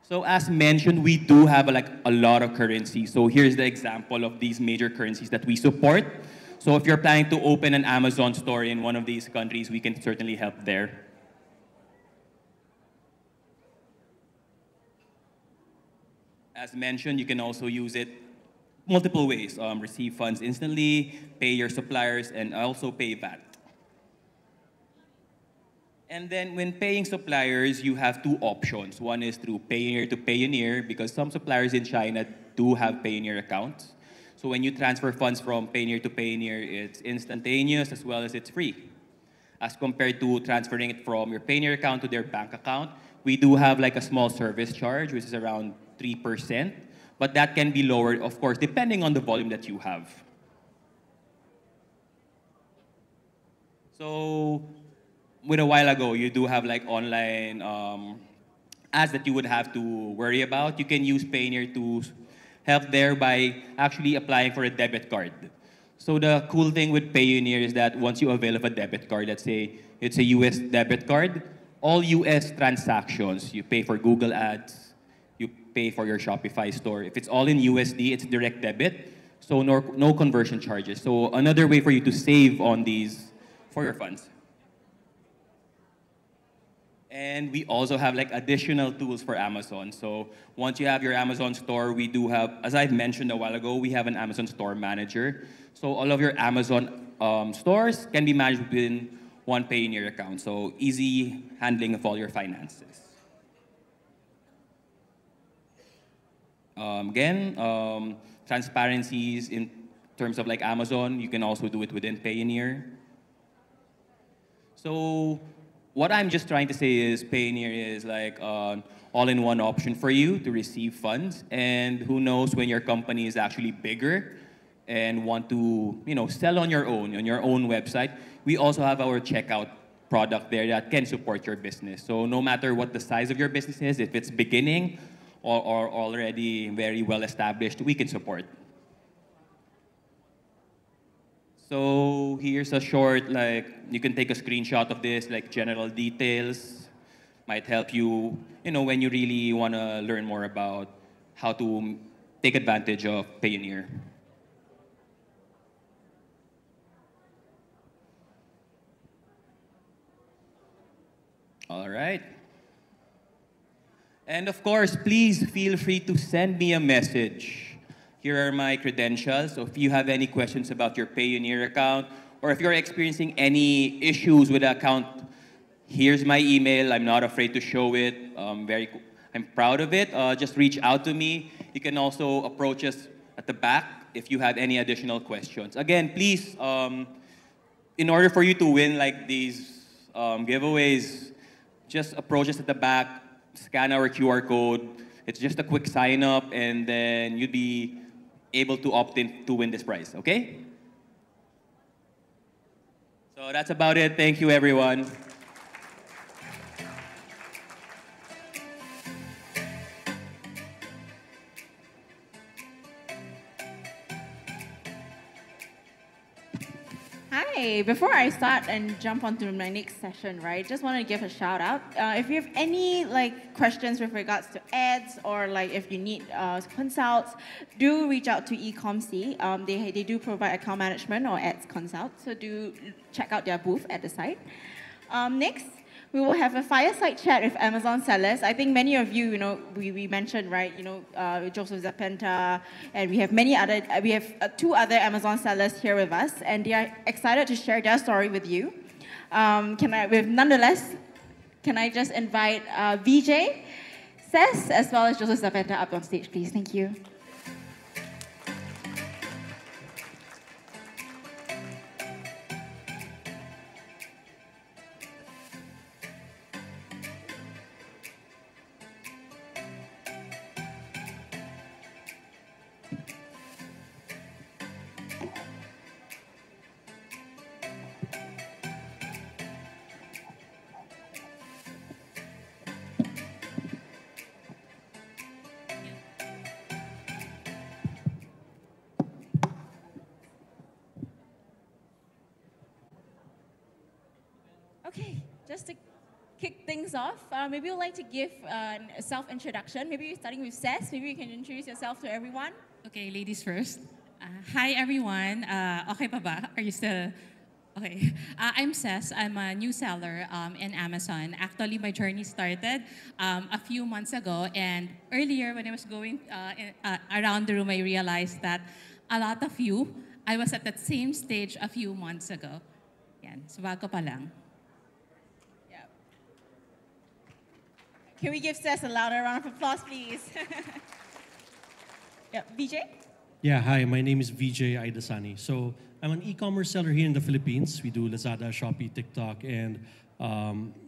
So as mentioned, we do have like a lot of currencies. So here's the example of these major currencies that we support. So if you're planning to open an Amazon store in one of these countries, we can certainly help there. As mentioned, you can also use it multiple ways. Receive funds instantly, pay your suppliers, and also pay VAT. And then when paying suppliers, you have 2 options. One is through Payoneer to Payoneer, because some suppliers in China do have Payoneer accounts. So when you transfer funds from Payoneer to Payoneer, it's instantaneous as well as it's free. As compared to transferring it from your Payoneer account to their bank account, we do have like a small service charge, which is around 3%. But that can be lowered, of course, depending on the volume that you have. So with a while ago, you do have like online ads that you would have to worry about. You can use Payoneer to help there by actually applying for a debit card. So the cool thing with Payoneer is that once you avail of a debit card, let's say it's a US debit card, all US transactions, you pay for Google ads, you pay for your Shopify store. If it's all in USD, it's direct debit, so no conversion charges. So another way for you to save on these for your funds. And we also have like additional tools for Amazon. So once you have your Amazon store, we do have, as I mentioned a while ago, we have an Amazon store manager. So all of your Amazon stores can be managed within one Payoneer account. So easy handling of all your finances. Transparencies in terms of like Amazon, you can also do it within Payoneer. So what I'm just trying to say is Payoneer is like an all-in-one option for you to receive funds. And who knows, when your company is actually bigger and want to, sell on your own website, we also have our checkout product there that can support your business. So no matter what the size of your business is, if it's beginning or already very well established, we can support. So here's a short, you can take a screenshot of this, general details. Might help you, when you really want to learn more about how to take advantage of Payoneer. All right. And of course, please feel free to send me a message. Here are my credentials. So if you have any questions about your Payoneer account, or if you're experiencing any issues with the account, here's my email. I'm not afraid to show it. I'm proud of it. Just reach out to me. You can also approach us at the back if you have any additional questions. Again, please, in order for you to win like these giveaways, just approach us at the back, scan our QR code. It's just a quick sign up, and then you'd be able to opt in to win this prize, okay? So that's about it. Thank you, everyone. Hi, before I start and jump onto my next session, right, just want to give a shout out. If you have any questions with regards to ads or if you need consults, do reach out to eComC. They do provide account management or ads consult, so do check out their booth at the site. Next, we will have a fireside chat with Amazon sellers. I think many of you, we mentioned, right, Joseph Zapenta, and we have two other Amazon sellers here with us, and they are excited to share their story with you. Nonetheless, can I just invite VJ, Ses, as well as Joseph Zapenta up on stage, please? Thank you. Okay, just to kick things off, maybe you'd like to give a self-introduction. Maybe you're starting with Ses. Maybe you can introduce yourself to everyone. Okay, ladies first. Hi, everyone. Okay pa ba? Are you still... Okay. I'm Ses. I'm a new seller in Amazon. Actually, my journey started a few months ago. And earlier, when I was going around the room, I realized that a lot of you, I was at that same stage a few months ago. Yan. So, bago pa lang. Can we give Ses a louder round of applause, please? Yeah, VJ? Yeah, hi, my name is VJ Aidasani. So I'm an e-commerce seller here in the Philippines. We do Lazada, Shopee, TikTok, and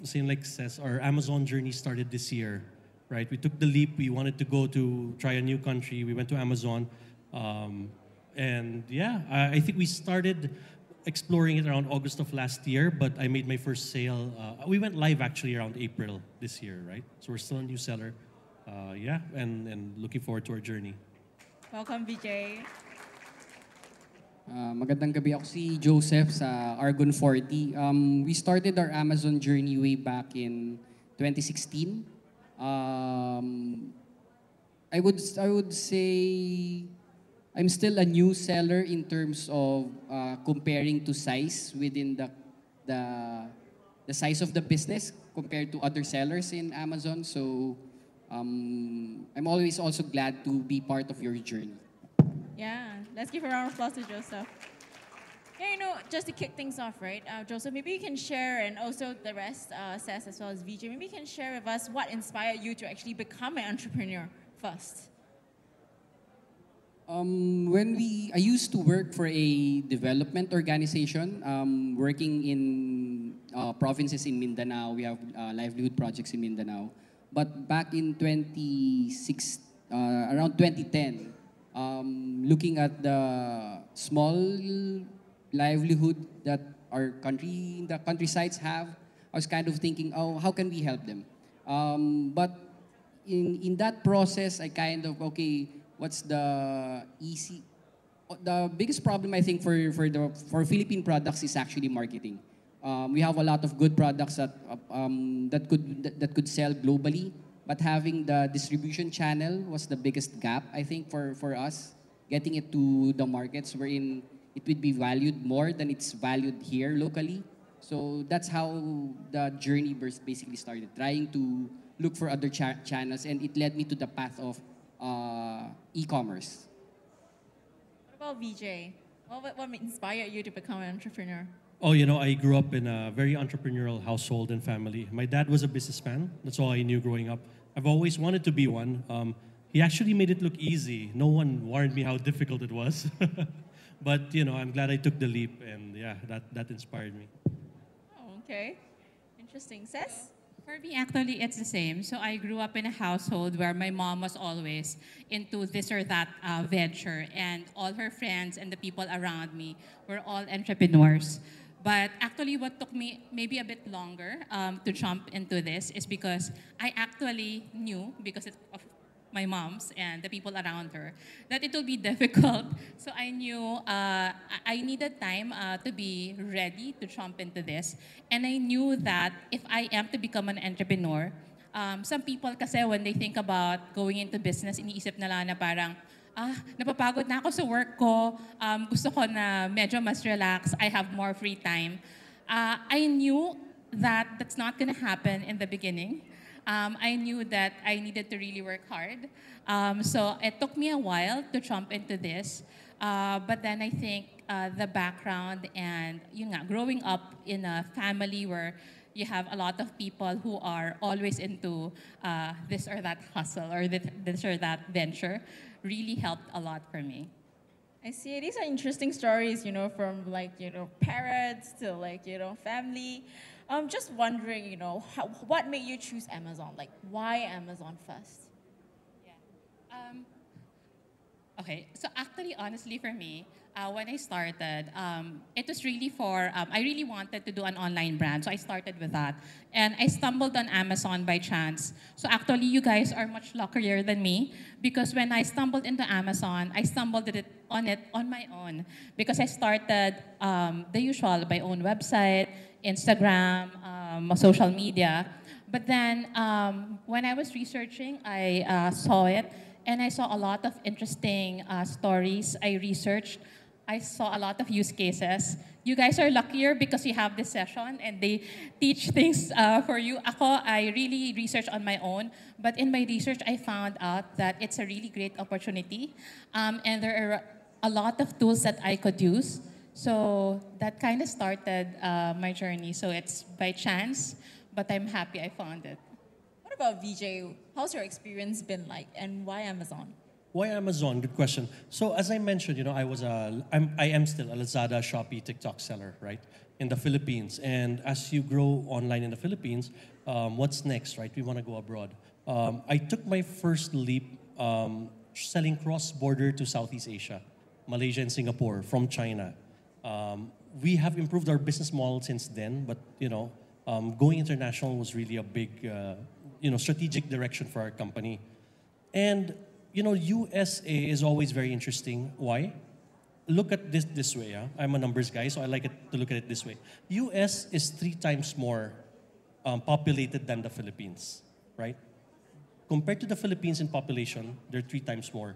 same like Ses, our Amazon journey started this year, right? We took the leap. We wanted to go to try a new country. We went to Amazon. And yeah, I think we started exploring it around August of last year, but I made my first sale. We went live actually around April this year, right? So we're still a new seller. Yeah, and looking forward to our journey. Welcome, VJ. Magandang gabi, ako si Joseph sa Argon 40. We started our Amazon journey way back in 2016. I would say I'm still a new seller in terms of comparing to size within the the size of the business compared to other sellers in Amazon. So I'm always also glad to be part of your journey. Yeah, let's give a round of applause to Joseph. Yeah, just to kick things off, right, Joseph, maybe you can share, and also the rest, Seth as well as VJ, maybe you can share with us what inspired you to actually become an entrepreneur first. I used to work for a development organization, working in provinces in Mindanao. We have livelihood projects in Mindanao. But back in around 2010, looking at the small livelihood that the countrysides have, I was kind of thinking, oh, how can we help them? But in that process, I kind of, okay, what's the biggest problem I think for Philippine products is actually marketing. We have a lot of good products that could sell globally, but having the distribution channel was the biggest gap I think for us, getting it to the markets wherein it would be valued more than it's valued here locally. So that's how the journey basically started, trying to look for other channels, and it led me to the path of e-commerce. What about VJ? What inspired you to become an entrepreneur? Oh, I grew up in a very entrepreneurial household and family. My dad was a businessman. That's all I knew growing up. I've always wanted to be one. He actually made it look easy. No one warned me how difficult it was. But, I'm glad I took the leap, and yeah, that inspired me. Oh, okay. Interesting. Seth? For me, actually, it's the same. So I grew up in a household where my mom was always into this or that venture, and all her friends and the people around me were all entrepreneurs. But actually, what took me maybe a bit longer to jump into this is because I actually knew, because of my mom's and the people around her, that it will be difficult. So I knew I needed time to be ready to jump into this. And I knew that if I am to become an entrepreneur, some people kasi when they think about going into business, iniisip nila na parang, napapagod na ako sa work ko, gusto ko na medyo mas relax, I have more free time. I knew that that's not gonna happen in the beginning. I knew that I needed to really work hard. So it took me a while to jump into this. But then I think the background and growing up in a family where you have a lot of people who are always into this or that hustle or this or that venture really helped a lot for me. I see. These are interesting stories, from parents to family. I'm just wondering, what made you choose Amazon? Like, why Amazon first? Yeah. Okay, so actually, honestly, for me, when I started, it was really I really wanted to do an online brand, so I started with that. And I stumbled on Amazon by chance. So actually, you guys are much luckier than me, because when I stumbled into Amazon, I stumbled on it on my own, because I started the usual, my own website, Instagram, social media. But then when I was researching, I saw it, and I saw a lot of interesting stories. I researched. I saw a lot of use cases. You guys are luckier because you have this session and they teach things for you. I really researched on my own, but in my research, I found out that it's a really great opportunity, and there are a lot of tools that I could use. So that kind of started my journey. So it's by chance, but I'm happy I found it. What about VJ? How's your experience been like, and why Amazon? Why Amazon? Good question. So as I mentioned, I am still a Lazada, Shopee, TikTok seller, right, in the Philippines. And as you grow online in the Philippines, what's next, right? We want to go abroad. I took my first leap selling cross-border to Southeast Asia, Malaysia and Singapore from China. We have improved our business model since then, but going international was really a big, strategic direction for our company. And USA is always very interesting. Why? Look at this way. I'm a numbers guy, so I like it to look at it this way. US is 3 times more populated than the Philippines, right? Compared to the Philippines in population, they're 3 times more.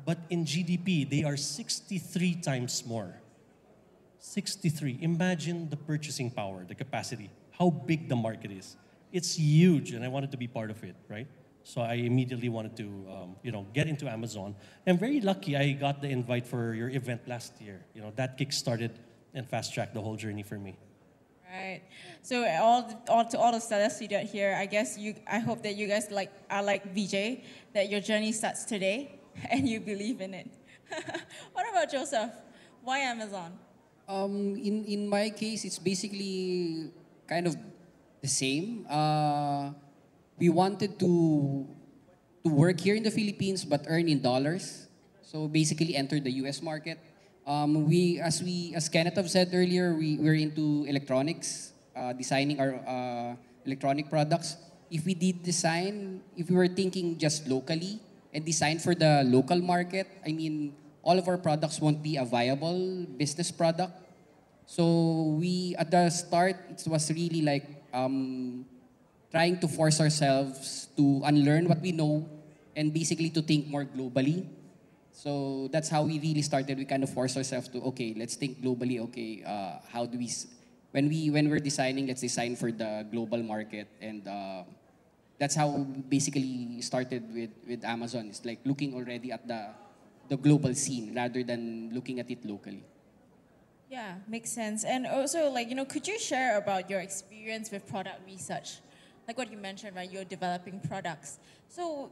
But in GDP, they are 63 times more. 63. Imagine the purchasing power, the capacity, how big the market is. It's huge, and I wanted to be part of it, right? So I immediately wanted to, get into Amazon. I'm very lucky I got the invite for your event last year. That kick-started and fast-tracked the whole journey for me. Right. So to all the sellers seated here, I hope that you guys are like VJ, that your journey starts today and you believe in it. What about Joseph? Why Amazon? In my case, it's basically kind of the same. We wanted to work here in the Philippines but earn in dollars. So basically enter the US market. As Kenneth have said earlier, we're into electronics, designing our electronic products. If we were thinking just locally and design for the local market, I mean, all of our products won't be a viable business product. So at the start, it was really like trying to force ourselves to unlearn what we know and basically to think more globally. So that's how we really started. We kind of forced ourselves to, okay, let's think globally. Okay, how do when we're designing, let's design for the global market, and that's how we basically started with Amazon. It's like looking already at the global scene rather than looking at it locally. Yeah, makes sense. And also, could you share about your experience with product research? Like what you mentioned, right? You're developing products. So,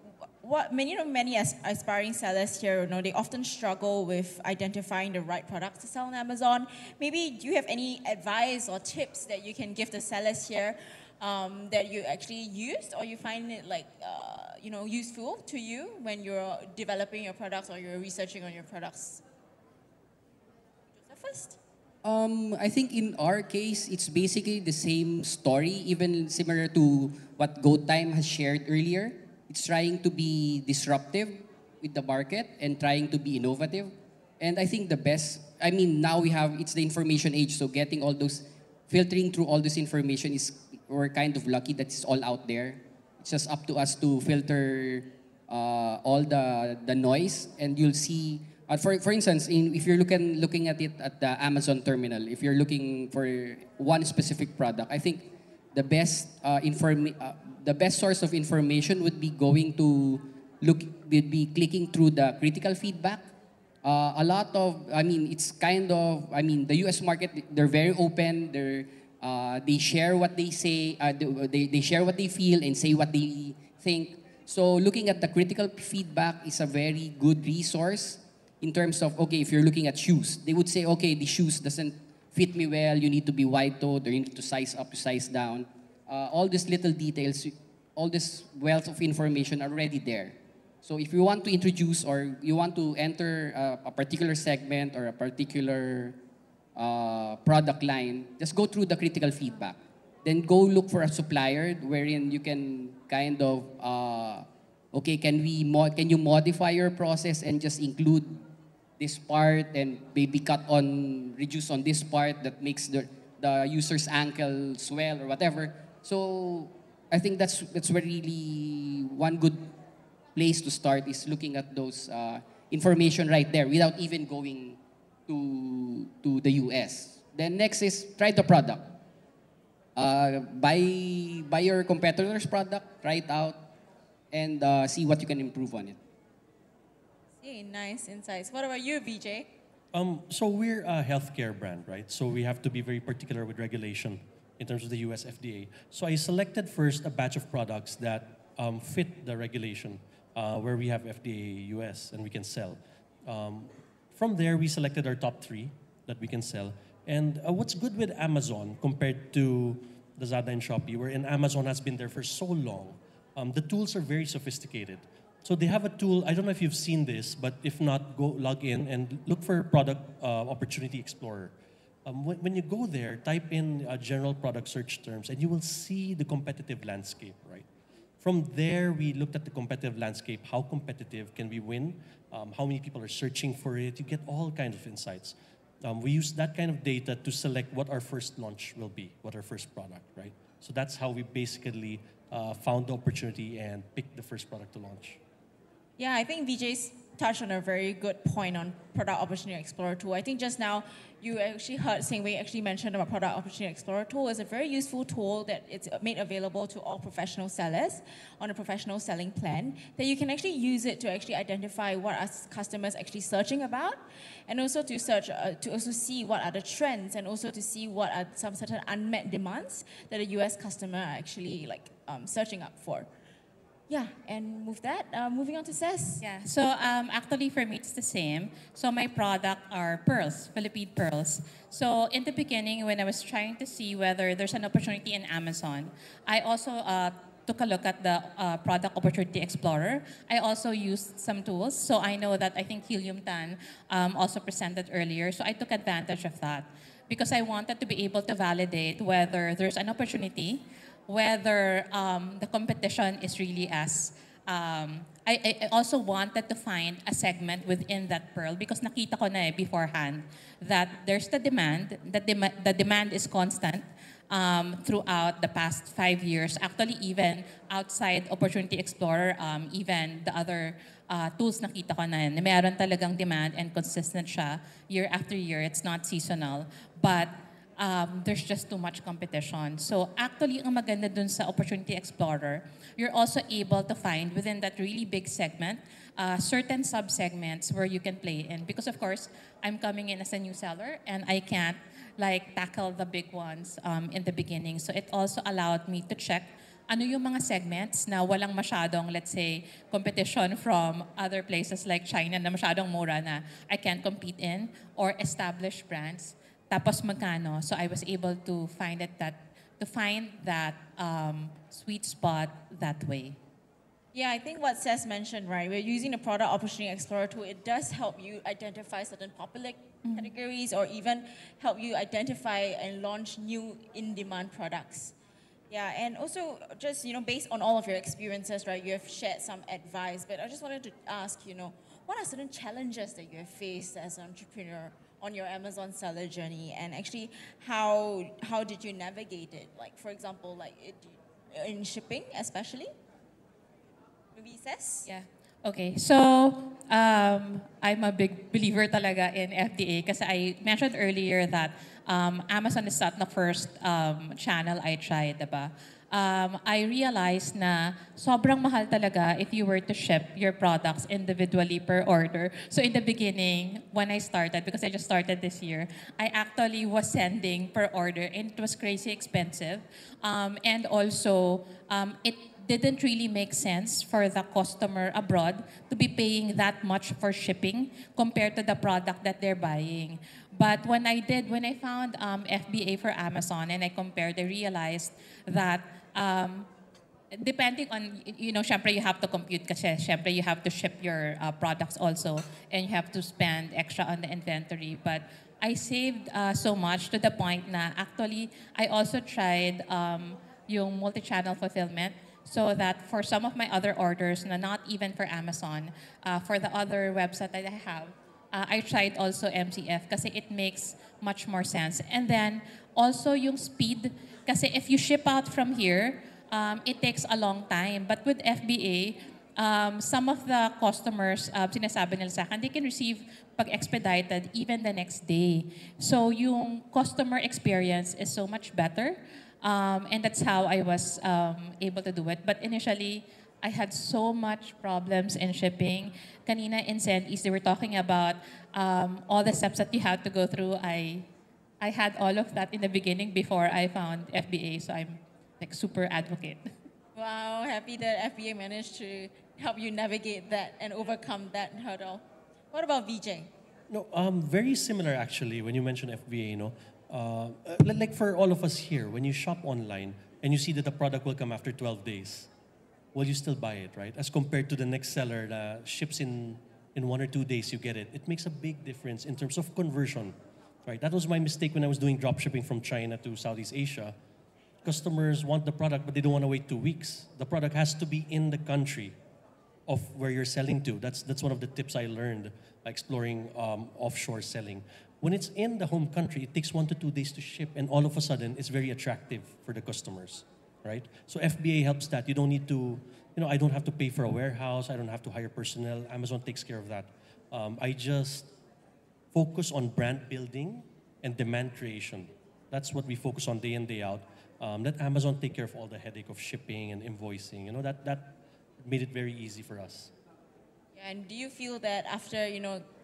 many aspiring sellers here, they often struggle with identifying the right products to sell on Amazon. Maybe do you have any advice or tips that you can give the sellers here that you actually used, or you find it useful to you when you're developing your products or you're researching on your products? Joseph first. I think in our case, it's basically the same story, even similar to what GoTime has shared earlier. It's trying to be disruptive with the market and trying to be innovative. And I think now it's the information age, so filtering through all this information we're kind of lucky that it's all out there. It's just up to us to filter all the noise, and you'll see. For instance, if you're looking at it at the Amazon terminal, if you're looking for one specific product, I think the best source of information would be clicking through the critical feedback. The U.S. market, they're very open. They share what they say. They share what they feel and say what they think. So looking at the critical feedback is a very good resource. In terms of, okay, if you're looking at shoes, they would say, okay, the shoes doesn't fit me well, you need to be wide-toed, or you need to size up, to size down. All these little details, all this wealth of information are already there. So if you want to introduce or you want to enter a particular segment or a particular product line, just go through the critical feedback. Then go look for a supplier wherein you can kind of, can you modify your process and just include this part and maybe reduce on this part that makes the user's ankle swell or whatever. So I think that's where really one good place to start is looking at those information right there without even going to the US. Then next is try the product. Buy your competitor's product, try it out, and see what you can improve on it. See, nice insights. What about you, VJ? So we're a healthcare brand, right? So we have to be very particular with regulation in terms of the US FDA. So I selected first a batch of products that fit the regulation where we have FDA US and we can sell. From there, we selected our top 3 that we can sell. And what's good with Amazon compared to Lazada and Shopee, wherein Amazon has been there for so long, the tools are very sophisticated. So they have a tool, I don't know if you've seen this, but if not, go log in and look for Product Opportunity Explorer. When you go there, type in general product search terms and you will see the competitive landscape, right? From there, we looked at the competitive landscape. How competitive can we win? How many people are searching for it? You get all kinds of insights. We use that kind of data to select what our first launch will be, what our first product, right? So that's how we basically found the opportunity and picked the first product to launch. Yeah, I think VJ's touched on a very good point on Product Opportunity Explorer tool. I think just now you actually heard Singwei actually mention about Product Opportunity Explorer tool. It's a very useful tool that it's made available to all professional sellers on a professional selling plan, that you can actually use it to actually identify what are customers actually searching about, and also to search, to also see what are the trends, and also to see what are some certain unmet demands that a US customer are actually like searching up for. Yeah, and with that, moving on to Ses. Yeah, so actually for me it's the same. So my product are pearls, Philippine pearls. So in the beginning, when I was trying to see whether there's an opportunity in Amazon, I also took a look at the Product Opportunity Explorer. I also used some tools. So I know that I think Helium Tan also presented earlier. So I took advantage of that because I wanted to be able to validate whether there's an opportunity, whether the competition is really as I also wanted to find a segment within that pearl because nakita ko na beforehand that there's the demand, that the demand is constant throughout the past 5 years. Actually, even outside Opportunity Explorer, even the other tools nakita ko na yun, meron talagang demand and consistent siya year after year. It's not seasonal. But there's just too much competition. So actually, ang maganda dun sa Opportunity Explorer, you're also able to find within that really big segment, certain sub-segments where you can play in. Because of course, I'm coming in as a new seller and I can't like tackle the big ones in the beginning. So it also allowed me to check ano yung mga segments na walang masyadong, let's say, competition from other places like China na masyadong mura na I can't compete in, or established brands. Tapos magkano. So I was able to find that sweet spot that way. Yeah, I think what Ses mentioned, right? We're using the Product Opportunity Explorer tool. It does help you identify certain popular categories, or even help you identify and launch new in-demand products. Yeah, and also just, based on all of your experiences, right, you have shared some advice, but I just wanted to ask, what are certain challenges that you have faced as an entrepreneur on your Amazon seller journey, and actually how did you navigate it? Like, for example, in shipping especially? Maybe Ses? Yeah. Okay, so I'm a big believer talaga in FDA kasi I mentioned earlier that Amazon is not the first channel I tried, diba? I realized na sobrang mahal talaga if you were to ship your products individually per order. So in the beginning, when I started, because I just started this year, I actually was sending per order and it was crazy expensive. And also, it didn't really make sense for the customer abroad to be paying that much for shipping compared to the product that they're buying. But when I found FBA for Amazon and I compared, I realized that depending on, syempre you have to compute kasi syempre you have to ship your products also and you have to spend extra on the inventory. But I saved so much to the point na actually I also tried yung multi-channel fulfillment, so that for some of my other orders, not even for Amazon, for the other website that I have, I tried also MCF kasi it makes much more sense. And then also yung speed, kasi if you ship out from here, it takes a long time. But with FBA, some of the customers, sinasabi nila sa akin, they can receive pag expedited even the next day. So yung customer experience is so much better. And that's how I was able to do it. But initially, I had so much problems in shipping. Kanina in Sentis, they were talking about all the steps that you had to go through. I had all of that in the beginning before I found FBA, so I'm like super advocate. Wow, happy that FBA managed to help you navigate that and overcome that hurdle. What about VJ? No, very similar actually when you mention FBA, like for all of us here, when you shop online and you see that the product will come after 12 days, will you still buy it, right? As compared to the next seller that ships in 1 or 2 days, you get it. It makes a big difference in terms of conversion, right? That was my mistake when I was doing drop shipping from China to Southeast Asia. Customers want the product, but they don't want to wait 2 weeks. The product has to be in the country of where you're selling to. That's one of the tips I learned exploring offshore selling. When it's in the home country, it takes 1 to 2 days to ship, and all of a sudden, it's very attractive for the customers. right? So FBA helps that. You don't need to, I don't have to pay for a warehouse. I don't have to hire personnel. Amazon takes care of that. I just focus on brand building and demand creation. That's what we focus on day in, day out. Let Amazon take care of all the headache of shipping and invoicing. That made it very easy for us. And do you feel that after,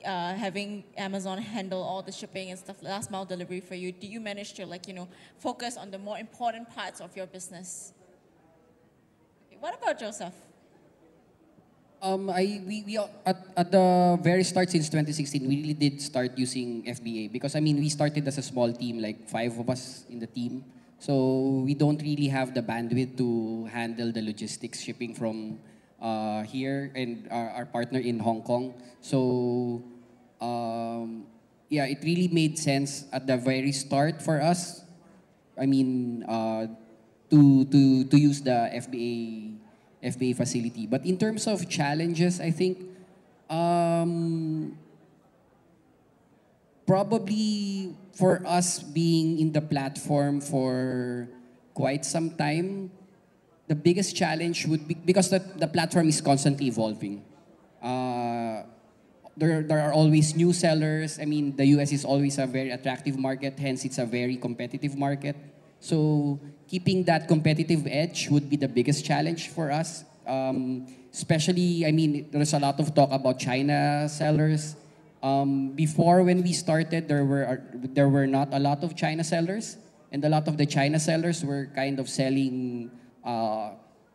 having Amazon handle all the shipping and stuff, last mile delivery for you, do you manage to focus on the more important parts of your business? What about Joseph? At the very start since 2016, we really did start using FBA because we started as a small team, like 5 of us in the team. So we don't really have the bandwidth to handle the logistics shipping from here and our partner in Hong Kong. So it really made sense at the very start for us. To use the FBA facility. But in terms of challenges, I think probably for us being in the platform for quite some time, the biggest challenge would be because the platform is constantly evolving. There are always new sellers. The US is always a very attractive market, hence it's a very competitive market. So keeping that competitive edge would be the biggest challenge for us. Especially, there's a lot of talk about China sellers. Before when we started, there were not a lot of China sellers, and a lot of the China sellers were kind of selling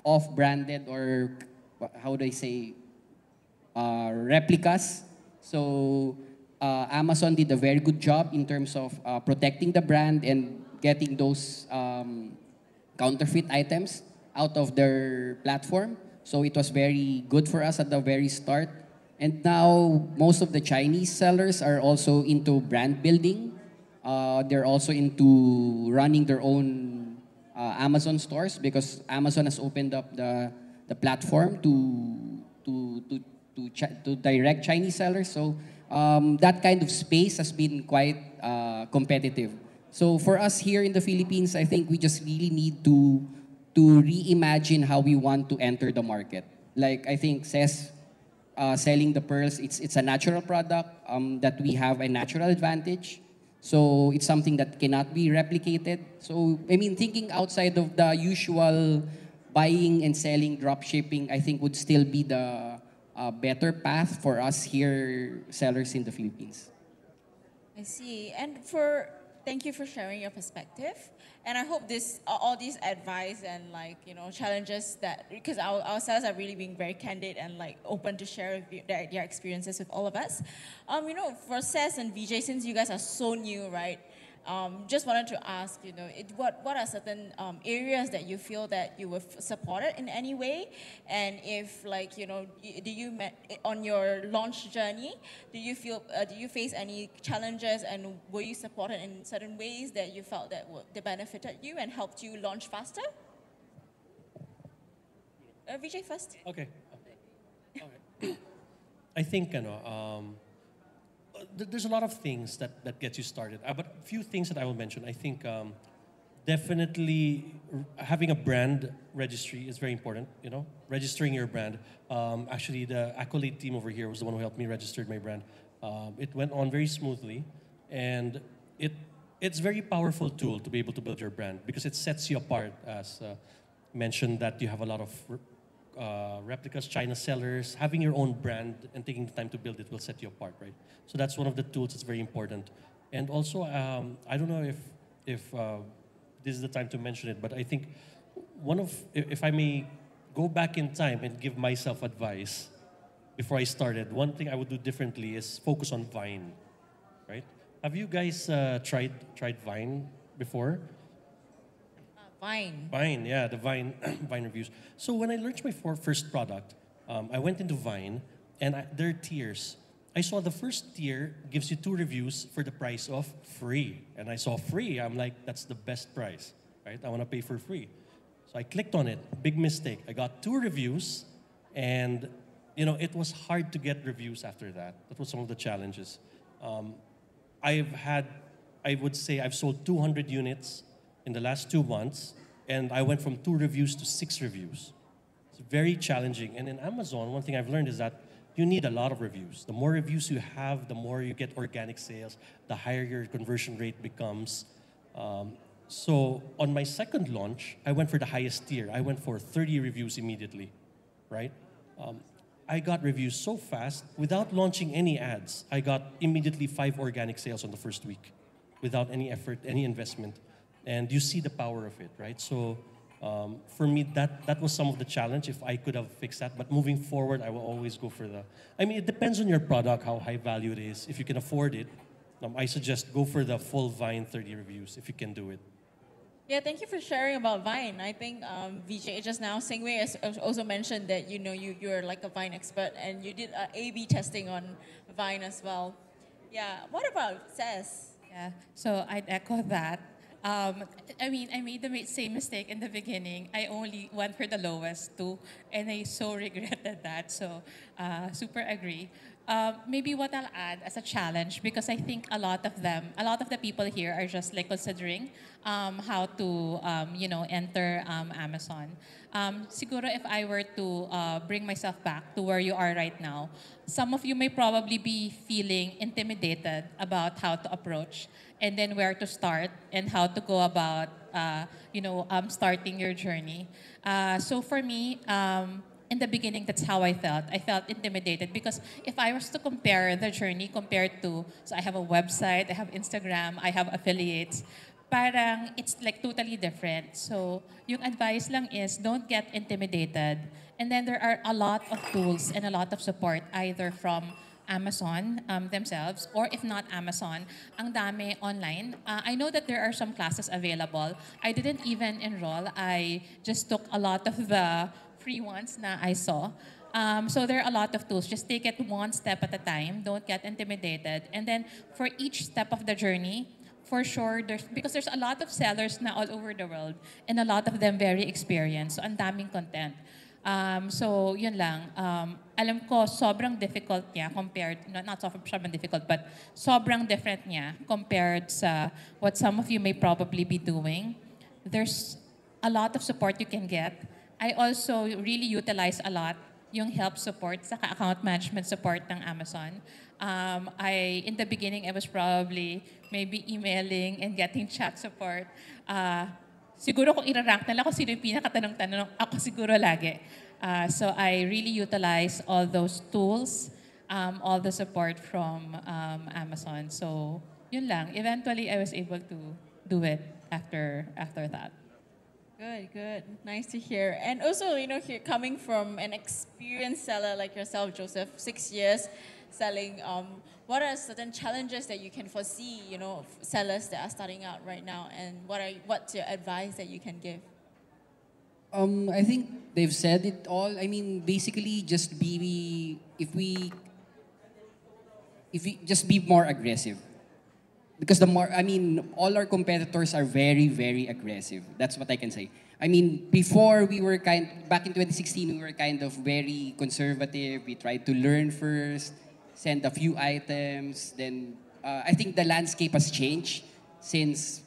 off-branded or how do I say replicas. So Amazon did a very good job in terms of protecting the brand and getting those counterfeit items out of their platform. So it was very good for us at the very start. And now most of the Chinese sellers are also into brand building. They're also into running their own Amazon stores because Amazon has opened up the platform to direct Chinese sellers. So that kind of space has been quite competitive. So for us here in the Philippines, I think we just really need to reimagine how we want to enter the market. Like I think Cez selling the pearls, it's a natural product that we have a natural advantage. So it's something that cannot be replicated. So thinking outside of the usual buying and selling drop shipping, I think would still be the better path for us here sellers in the Philippines. I see. And thank you for sharing your perspective. And I hope all these advice and challenges that, because our sellers are really being very candid and open to share with their experiences with all of us. For Cez and VJ, since you guys are so new, right? Just wanted to ask, what are certain areas that you feel that you were supported in any way? And if, do you, on your launch journey, do you face any challenges, and were you supported in certain ways that you felt that they benefited you and helped you launch faster? VJ first. Okay. I think, there's a lot of things that gets you started. But a few things that I will mention. I think definitely having a brand registry is very important, registering your brand. Actually, the Accolade team over here was the one who helped me register my brand. It went on very smoothly, and it's a very powerful tool to be able to build your brand because it sets you apart, as mentioned, that you have a lot of replicas, China sellers. Having your own brand and taking the time to build it will set you apart, right? So that's one of the tools that's very important. And also, I don't know if this is the time to mention it, but I think if I may go back in time and give myself advice before I started, one thing I would do differently is focus on Vine, right? Have you guys tried Vine before? Vine, yeah, the Vine Vine reviews. So when I launched my first product, I went into Vine, and there are tiers. I saw the first tier gives you 2 reviews for the price of free, and I saw free. I'm like, that's the best price, right? I want to pay for free. So I clicked on it. Big mistake. I got 2 reviews, and it was hard to get reviews after that. That was some of the challenges. I would say I've sold 200 units in the last 2 months, And I went from 2 reviews to 6 reviews. It's very challenging. And in Amazon, one thing I've learned is that you need a lot of reviews. The more reviews you have, the more you get organic sales, the higher your conversion rate becomes. So on my second launch, I went for the highest tier. I went for 30 reviews immediately, right? I got reviews so fast, without launching any ads, I got immediately 5 organic sales on the first week, without any effort, any investment. And you see the power of it, right? So for me, that was some of the challenge, if I could have fixed that. But moving forward, I will always go for I mean, it depends on your product, how high value it is. If you can afford it, I suggest go for the full Vine 30 reviews, if you can do it. Yeah, thank you for sharing about Vine. I think VJ just now, Singwei has also mentioned that you're like a Vine expert and you did A/B testing on Vine as well. Yeah, what about Ses? Yeah, so I'd echo that. I mean, I made the same mistake in the beginning. I only went for the lowest too, and I so regretted that. So, super agree. Maybe what I'll add as a challenge, because I think a lot of the people here are just like considering how to, enter Amazon. Siguro if I were to bring myself back to where you are right now, some of you may probably be feeling intimidated about how to approach and then where to start and how to go about, starting your journey. So for me, in the beginning, that's how I felt. I felt intimidated because if I was to compare the journey compared to, so I have a website, I have Instagram, I have affiliates, parang it's like totally different. So yung advice lang is don't get intimidated. And then there are a lot of tools and a lot of support either from Amazon themselves, or if not Amazon, ang dami online. I know that there are some classes available. I didn't even enroll. I just took a lot of the free ones na I saw. So there are a lot of tools. Just take it one step at a time. Don't get intimidated. And then for each step of the journey, for sure, because there's a lot of sellers na all over the world and a lot of them very experienced. So ang daming content. So yun lang. Alam ko sobrang difficult niya compared, not sobrang difficult, but sobrang different niya compared sa what some of you may probably be doing. There's a lot of support you can get. I also really utilize a lot yung help support sa account management support ng Amazon. In the beginning, I was probably maybe emailing and getting chat support. Siguro kung irarank na lang kung sino yung pinakatanong-tanong, ako siguro lagi. So I really utilize all those tools, all the support from Amazon. So yun lang. Eventually, I was able to do it after that. Good. Nice to hear. And also, here coming from an experienced seller like yourself, Joseph, 6 years selling, what are certain challenges that you can foresee, sellers that are starting out right now, and what's your advice that you can give? I think they've said it all. I mean, basically, just if we just be more aggressive. Because all our competitors are very, very aggressive. That's what I can say. I mean, before back in 2016, we were kind of very conservative. We tried to learn first, send a few items. Then I think the landscape has changed since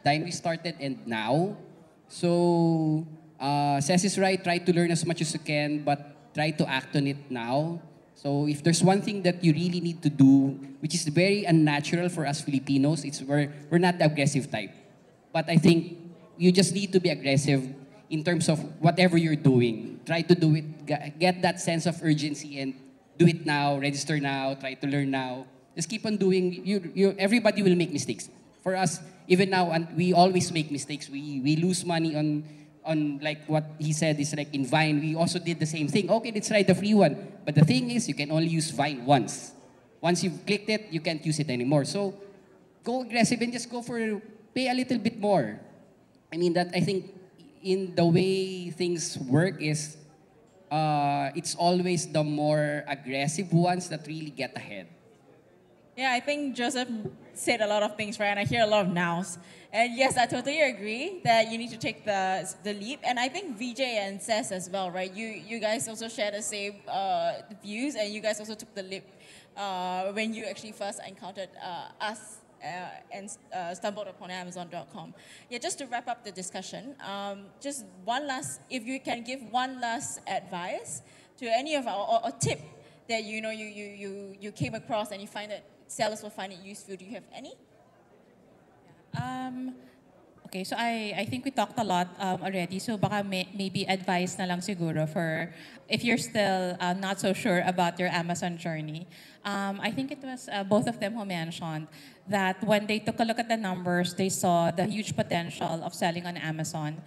time we started and now. So, Cess is right. Try to learn as much as you can, but try to act on it now. So if there's one thing that you really need to do, which is very unnatural for us Filipinos, it's we're not the aggressive type. But I think you just need to be aggressive in terms of whatever you're doing. Try to do it, get that sense of urgency and do it now, register now, try to learn now. Just keep on doing, everybody will make mistakes. For us, even now, and we always make mistakes. We lose money on like what he said is like in Vine, we also did the same thing. Okay, let's try the free one. But the thing is, you can only use Vine once. Once you've clicked it, you can't use it anymore. So go aggressive and just pay a little bit more. I mean, that I think in the way things work is, it's always the more aggressive ones that really get ahead. Yeah, I think Joseph said a lot of things, right? And I hear a lot of nows. And yes, I totally agree that you need to take the leap. And I think VJ and Cess as well, right? You guys also share the same views, and you guys also took the leap when you actually first encountered us and stumbled upon Amazon.com. Yeah, just to wrap up the discussion, just one last, if you can give one last advice to any of our, or tip that you came across and you find that sellers will find it useful. Do you have any? Okay, so I think we talked a lot already. So baka maybe advice na lang siguro for if you're still not so sure about your Amazon journey. I think it was both of them who mentioned that when they took a look at the numbers, they saw the huge potential of selling on Amazon.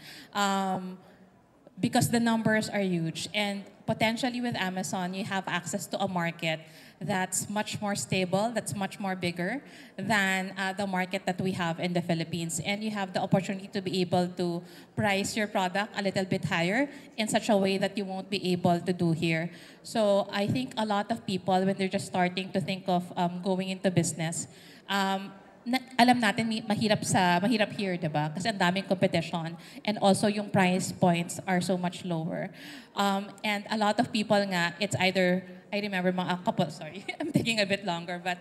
Because the numbers are huge, and potentially with Amazon you have access to a market that's much more stable, that's much more bigger than the market that we have in the Philippines, and you have the opportunity to be able to price your product a little bit higher in such a way that you won't be able to do here. So I think a lot of people, when they're just starting to think of going into business, alam natin mahirap here, 'di ba? Kasi ang daming competition, and also yung price points are so much lower. And a lot of people nga, it's either, I remember mga couple, sorry, I'm taking a bit longer, but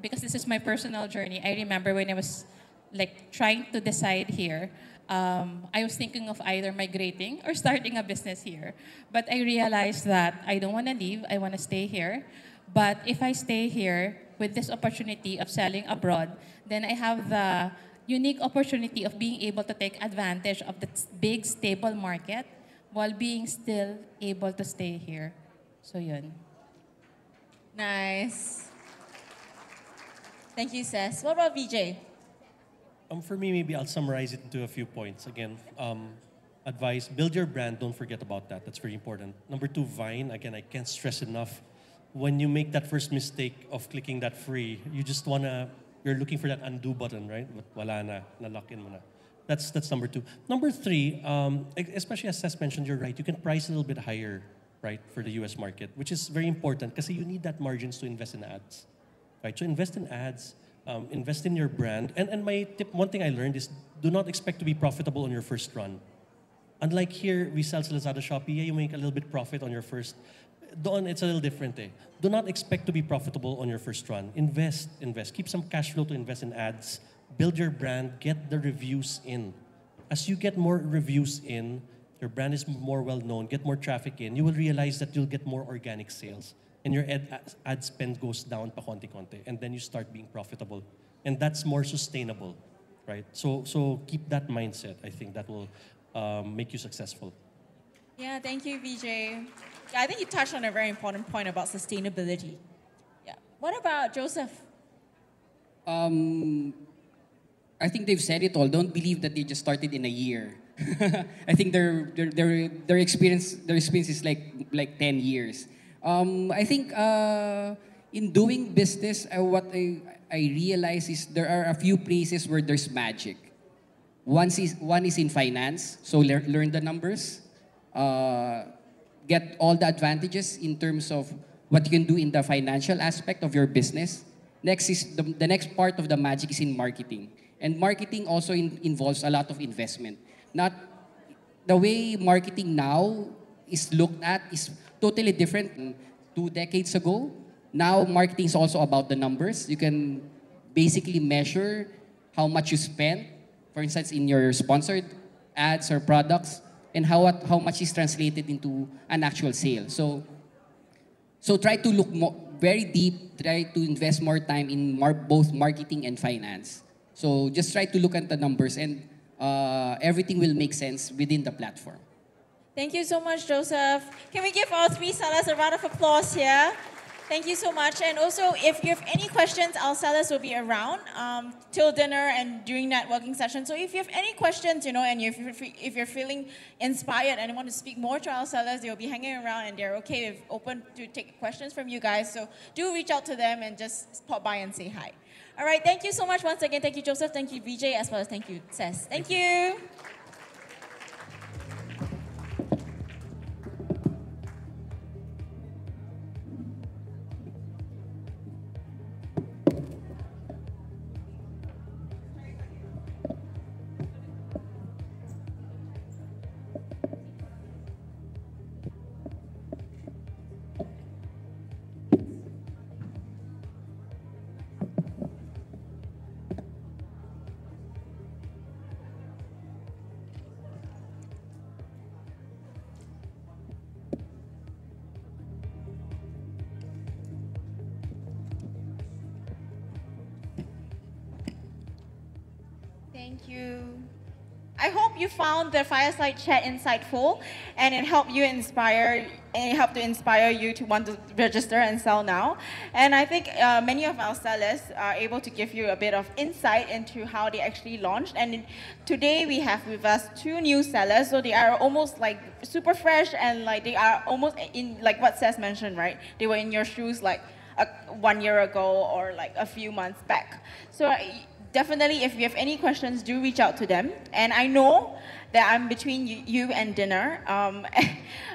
because this is my personal journey, I remember when I was like trying to decide here, I was thinking of either migrating or starting a business here. But I realized that I don't want to leave, I want to stay here. But if I stay here with this opportunity of selling abroad, then I have the unique opportunity of being able to take advantage of the big, stable market while being still able to stay here. So yun. Nice. Thank you, Ses. What about VJ? For me, maybe I'll summarize it into a few points. Again, advice, build your brand. Don't forget about that. That's very important. Number 2, Vine. Again, I can't stress enough. When you make that first mistake of clicking that free, you just you're looking for that undo button, right? But wala na, na-lock in mo na. That's number 2. Number 3, especially as Seth mentioned, you're right. You can price a little bit higher, right, for the US market, which is very important because you need that margins to invest in ads, right? So invest in ads, invest in your brand. And my tip, one thing I learned is do not expect to be profitable on your first run. Unlike here, we sell sa Lazada, Shopee, yeah, you make a little bit profit on your first. Doon, it's a little different. Do not expect to be profitable on your first run. Invest. Keep some cash flow to invest in ads. Build your brand. Get the reviews in. As you get more reviews in, your brand is more well-known, get more traffic in, you will realize that you'll get more organic sales. And your ad spend goes down pa konti-konti. And then you start being profitable. And that's more sustainable, right? So keep that mindset. I think that will make you successful. Yeah, thank you, VJ. Yeah, I think you touched on a very important point about sustainability. Yeah. What about Joseph? I think they've said it all. Don't believe that they just started in a year. I think their experience is like 10 years. I think in doing business, what I realize is there are a few places where there's magic. One is in finance, so learn the numbers. Get all the advantages in terms of what you can do in the financial aspect of your business. Next is the next part of the magic is in marketing. And marketing also involves a lot of investment. Not the way marketing now is looked at is totally different than 2 decades ago. Now marketing is also about the numbers. You can basically measure how much you spend, for instance, in your sponsored ads or products, and how much is translated into an actual sale. So try to look very deep, try to invest more time in both marketing and finance. So just try to look at the numbers, and everything will make sense within the platform. Thank you so much, Joseph. Can we give all 3 sellers a round of applause here? Thank you so much. And also, if you have any questions, our sellers will be around till dinner and during networking session. So if you have any questions, and if you're feeling inspired and want to speak more to our sellers, they'll be hanging around and they're open to take questions from you guys. So do reach out to them and just pop by and say hi. All right, thank you so much once again. Thank you, Joseph. Thank you, VJ, as well as thank you, Ses. Thank you. Thank you. I hope you found the fireside chat insightful and it helped to inspire you to want to register and sell now. And I think many of our sellers are able to give you a bit of insight into how they actually launched. And today we have with us 2 new sellers, so they are almost like super fresh and like they are almost in like what Seth mentioned, right? They were in your shoes like 1 year ago or like a few months back. So definitely, if you have any questions, do reach out to them. And I know that I'm between you and dinner.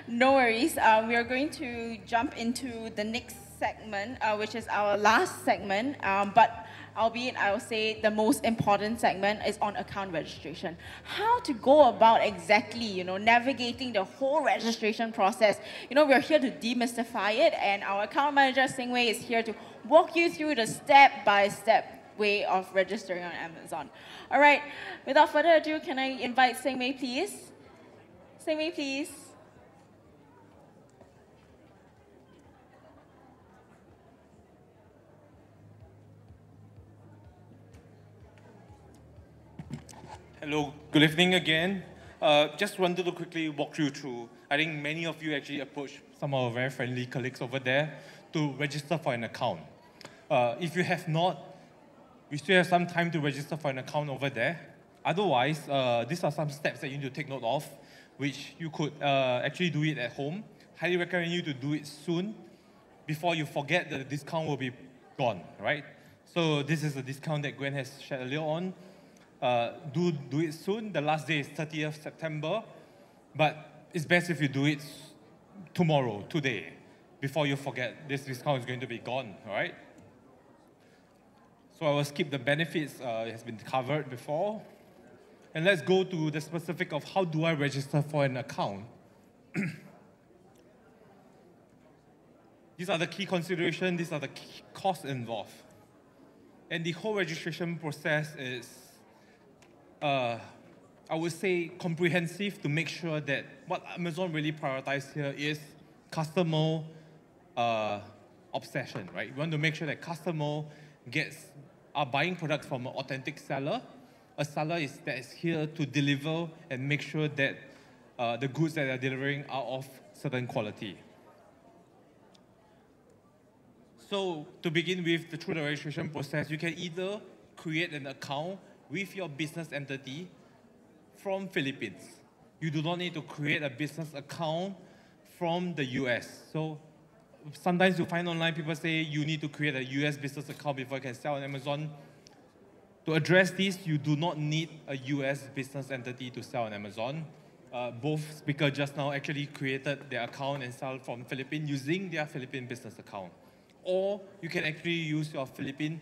No worries. We are going to jump into the next segment, which is our last segment. But albeit, I will say the most important segment is on account registration. How to go about exactly, navigating the whole registration process. We're here to demystify it, and our account manager, Singwei, is here to walk you through the step-by-step way of registering on Amazon. All right, without further ado, can I invite Singwei, please? Singwei, please. Hello, good evening again. Just wanted to quickly walk you through. I think many of you actually approached some of our very friendly colleagues over there to register for an account. If you have not, we still have some time to register for an account over there. Otherwise, these are some steps that you need to take note of, which you could actually do it at home. Highly recommend you to do it soon before you forget that the discount will be gone, right? So this is the discount that Gwen has shared earlier on. Do it soon. The last day is 30th September, but it's best if you do it tomorrow, today, before you forget this discount is going to be gone, all right? So I will skip the benefits, it has been covered before. And let's go to the specific of how do I register for an account. These are the key considerations, these are the key costs involved. And the whole registration process is, I would say, comprehensive to make sure that what Amazon really prioritizes here is customer obsession, right? We want to make sure that customer are buying products from an authentic seller. A seller that is here to deliver and make sure that the goods that they're delivering are of certain quality. So to begin with, through the registration process, you can either create an account with your business entity from Philippines. You do not need to create a business account from the US. So sometimes you find online people say you need to create a US business account before you can sell on Amazon. To address this, you do not need a US business entity to sell on Amazon. Both speakers just now actually created their account and sell from Philippines using their Philippine business account. Or you can actually use your Philippine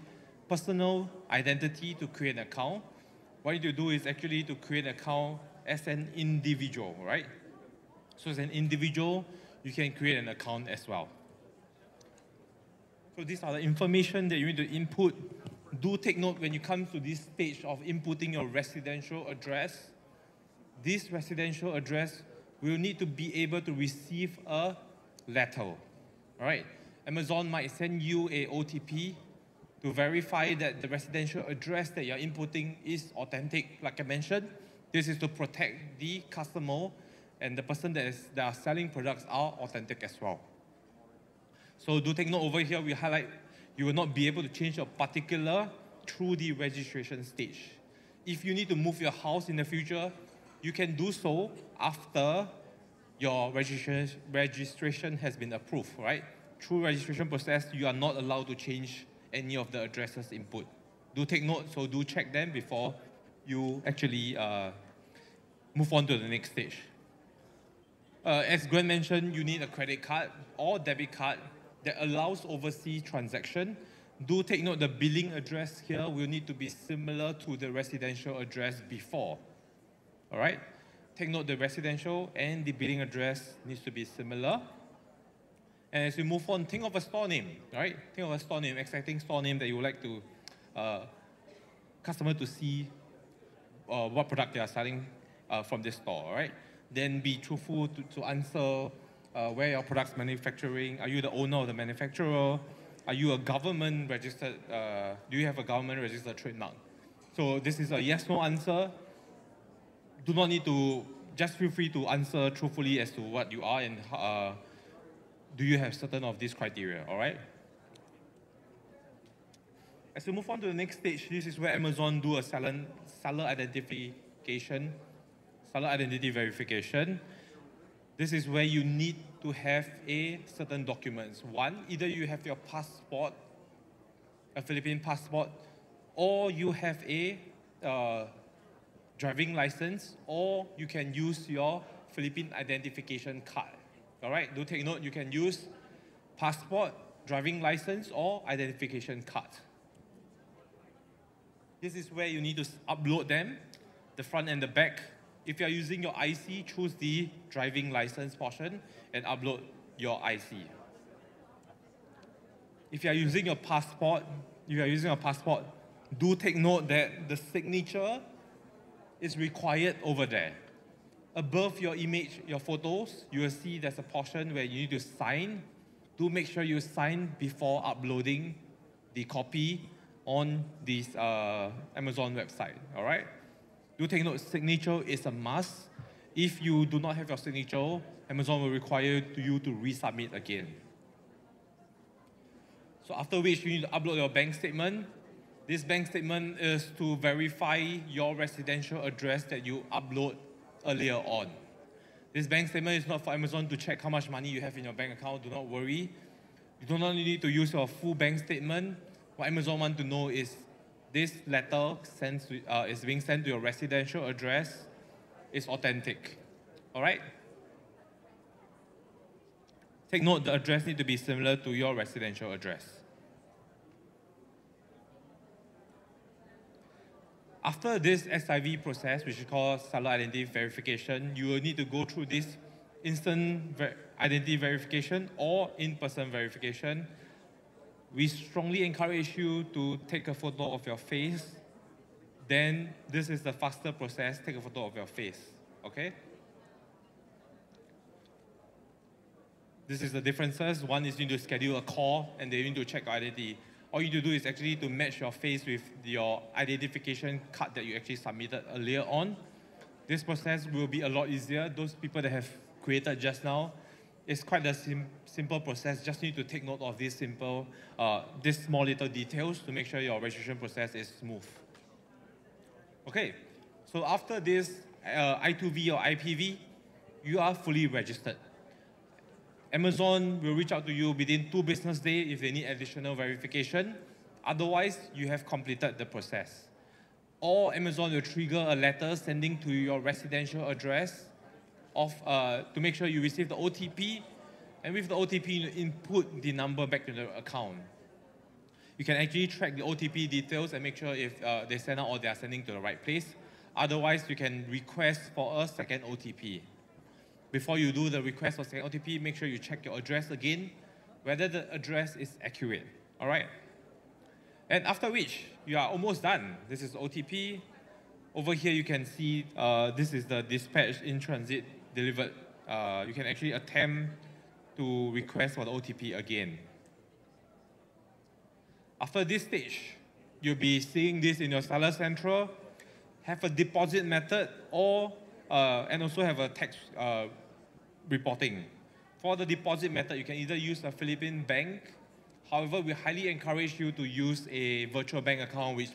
personal identity to create an account. What you need to do is actually to create an account as an individual, right? So as an individual, you can create an account as well. So these are the information that you need to input. Do take note when you come to this stage of inputting your residential address. This residential address will need to be able to receive a letter, all right? Amazon might send you a OTP to verify that the residential address that you're inputting is authentic, like I mentioned. This is to protect the customer and the person that are selling products are authentic as well. So do take note over here, we highlight you will not be able to change your particular through the registration stage. If you need to move your house in the future, you can do so after your registration has been approved, right? Through registration process, you are not allowed to change any of the addresses input. Do take note, so do check them before you actually move on to the next stage. As Gwen mentioned, you need a credit card or debit card that allows overseas transaction. Do take note the billing address here will need to be similar to the residential address before. All right? Take note the residential and the billing address needs to be similar. And as we move on, think of a store name, right? Think of a store name, exciting store name that you would like to customer to see what product they are selling from this store, right? Then be truthful to answer where your product's manufacturing. Are you the owner of the manufacturer? Are you a government registered, do you have a government registered trademark? So this is a yes/no answer. Do not need to, just feel free to answer truthfully as to what you are and do you have certain of these criteria, all right? As we move on to the next stage, this is where Amazon do a seller identification, seller identity verification. This is where you need to have certain documents. One, either you have your passport, a Philippine passport, or you have a driving license, or you can use your Philippine identification card. All right, do take note, you can use passport, driving license, or identification card. This is where you need to upload them, the front and the back. If you're using your IC, choose the driving license portion and upload your IC. If you're using your passport, do take note that the signature is required over there. Above your image, your photos, you will see there's a portion where you need to sign. Do make sure you sign before uploading the copy on this Amazon website, all right? Do take note, signature is a must. If you do not have your signature, Amazon will require you to resubmit again. So after which, you need to upload your bank statement. This bank statement is to verify your residential address that you upload earlier on. This bank statement is not for Amazon to check how much money you have in your bank account. Do not worry. You do not need to use your full bank statement. What Amazon wants to know is this letter is being sent to your residential address is authentic. All right? Take note, the address needs to be similar to your residential address. After this SIV process, which is called seller identity verification, you will need to go through this instant identity verification or in-person verification. We strongly encourage you to take a photo of your face. Then this is the faster process, take a photo of your face, okay? This is the differences. One is you need to schedule a call and then you need to check your identity. All you need to do is actually to match your face with your identification card that you actually submitted earlier on. This process will be a lot easier. Those people that have created just now, it's quite a simple process. Just need to take note of these these small little details to make sure your registration process is smooth. Okay, so after this I2V or IPV, you are fully registered. Amazon will reach out to you within 2 business days if they need additional verification. Otherwise, you have completed the process. Or Amazon will trigger a letter sending to your residential address to make sure you receive the OTP. And with the OTP, you input the number back to the account. You can actually track the OTP details and make sure if they send out or they are sending to the right place. Otherwise, you can request for a second OTP. Before you do the request for second OTP, make sure you check your address again, whether the address is accurate, all right? And after which, you are almost done. This is OTP. Over here, you can see this is the dispatch in transit delivered. You can actually attempt to request for the OTP again. After this stage, you'll be seeing this in your Seller Central, have a deposit method, or and also have a tax reporting. For the deposit method, you can either use a Philippine bank. However, we highly encourage you to use a virtual bank account, which,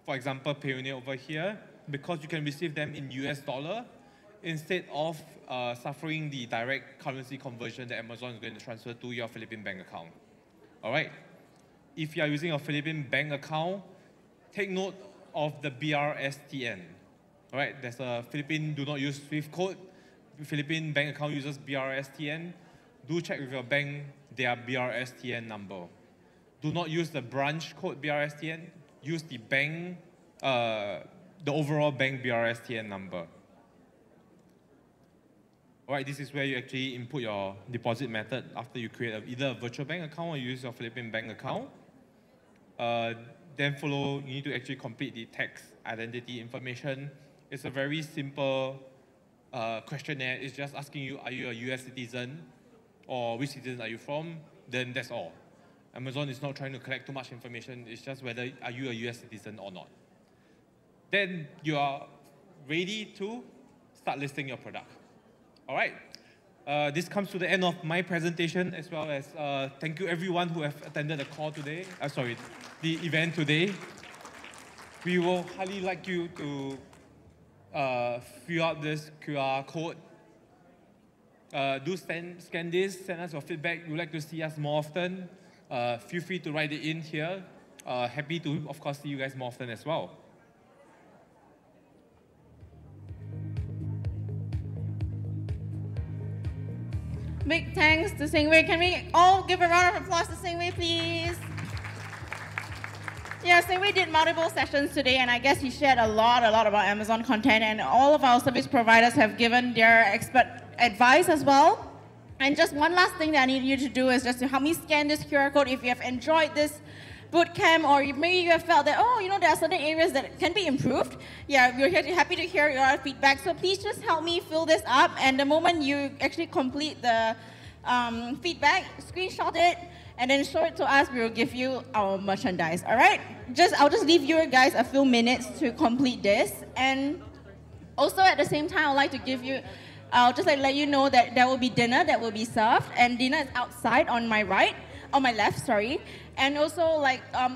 for example, Payoneer over here, because you can receive them in US dollar instead of suffering the direct currency conversion that Amazon is going to transfer to your Philippine bank account. All right. If you are using a Philippine bank account, take note of the BRSTN. All right, there's a Philippine do not use SWIFT code. Philippine bank account uses BRSTN. Do check with your bank their BRSTN number. Do not use the branch code BRSTN. Use the bank, the overall bank BRSTN number. All right, this is where you actually input your deposit method after you create either a virtual bank account or use your Philippine bank account. Then you need to actually complete the tax identity information. It's a very simple questionnaire. It's just asking you, are you a US citizen or which citizen are you from? Then that's all. Amazon is not trying to collect too much information. It's just whether are you a US citizen or not. then you are ready to start listing your product. All right. This comes to the end of my presentation, as well as thank you everyone who have attended the call today. The event today. We will highly like you to fill out this QR code. Do scan this, send us your feedback. You'd like to see us more often. Feel free to write it in here. Happy to, of course, see you guys more often as well. Big thanks to Singwei. Can we all give a round of applause to Singwei, please? Yeah, Singwei did multiple sessions today, and I guess he shared a lot about Amazon content, and all of our service providers have given their expert advice as well. And just one last thing that I need you to do is just to help me scan this QR code if you have enjoyed this bootcamp, or maybe you have felt that, oh, there are certain areas that can be improved. Yeah, we're happy to hear your feedback. So please just help me fill this up. And the moment you actually complete the feedback, screenshot it, and then show it to us. We will give you our merchandise. All right? I'll just leave you guys a few minutes to complete this. And also at the same time, I'd like to give you. I'll just let you know that there will be dinner that will be served, and dinner is outside on my left, sorry. And also,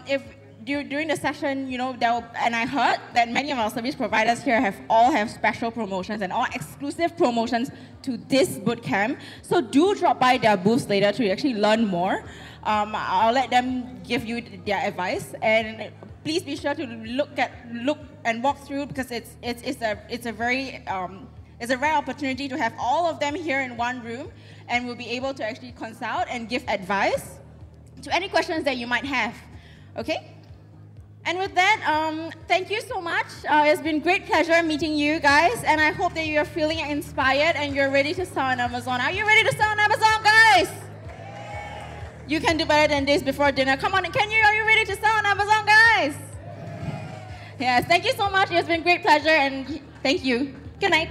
if during the session, and I heard that many of our service providers here have special promotions and all exclusive promotions to this bootcamp. So do drop by their booths later to actually learn more. I'll let them give you their advice, and please be sure to look and walk through, because it's a rare opportunity to have all of them here in one room, and we'll be able to actually consult and give advice to any questions that you might have. Okay? And with that, thank you so much. It's been great pleasure meeting you guys, and I hope that you are feeling inspired and you're ready to sell on Amazon. Are you ready to sell on Amazon, guys? You can do better than this before dinner. Come on, are you ready to sell on Amazon, guys? Yes, thank you so much. It's been great pleasure, and thank you. Good night.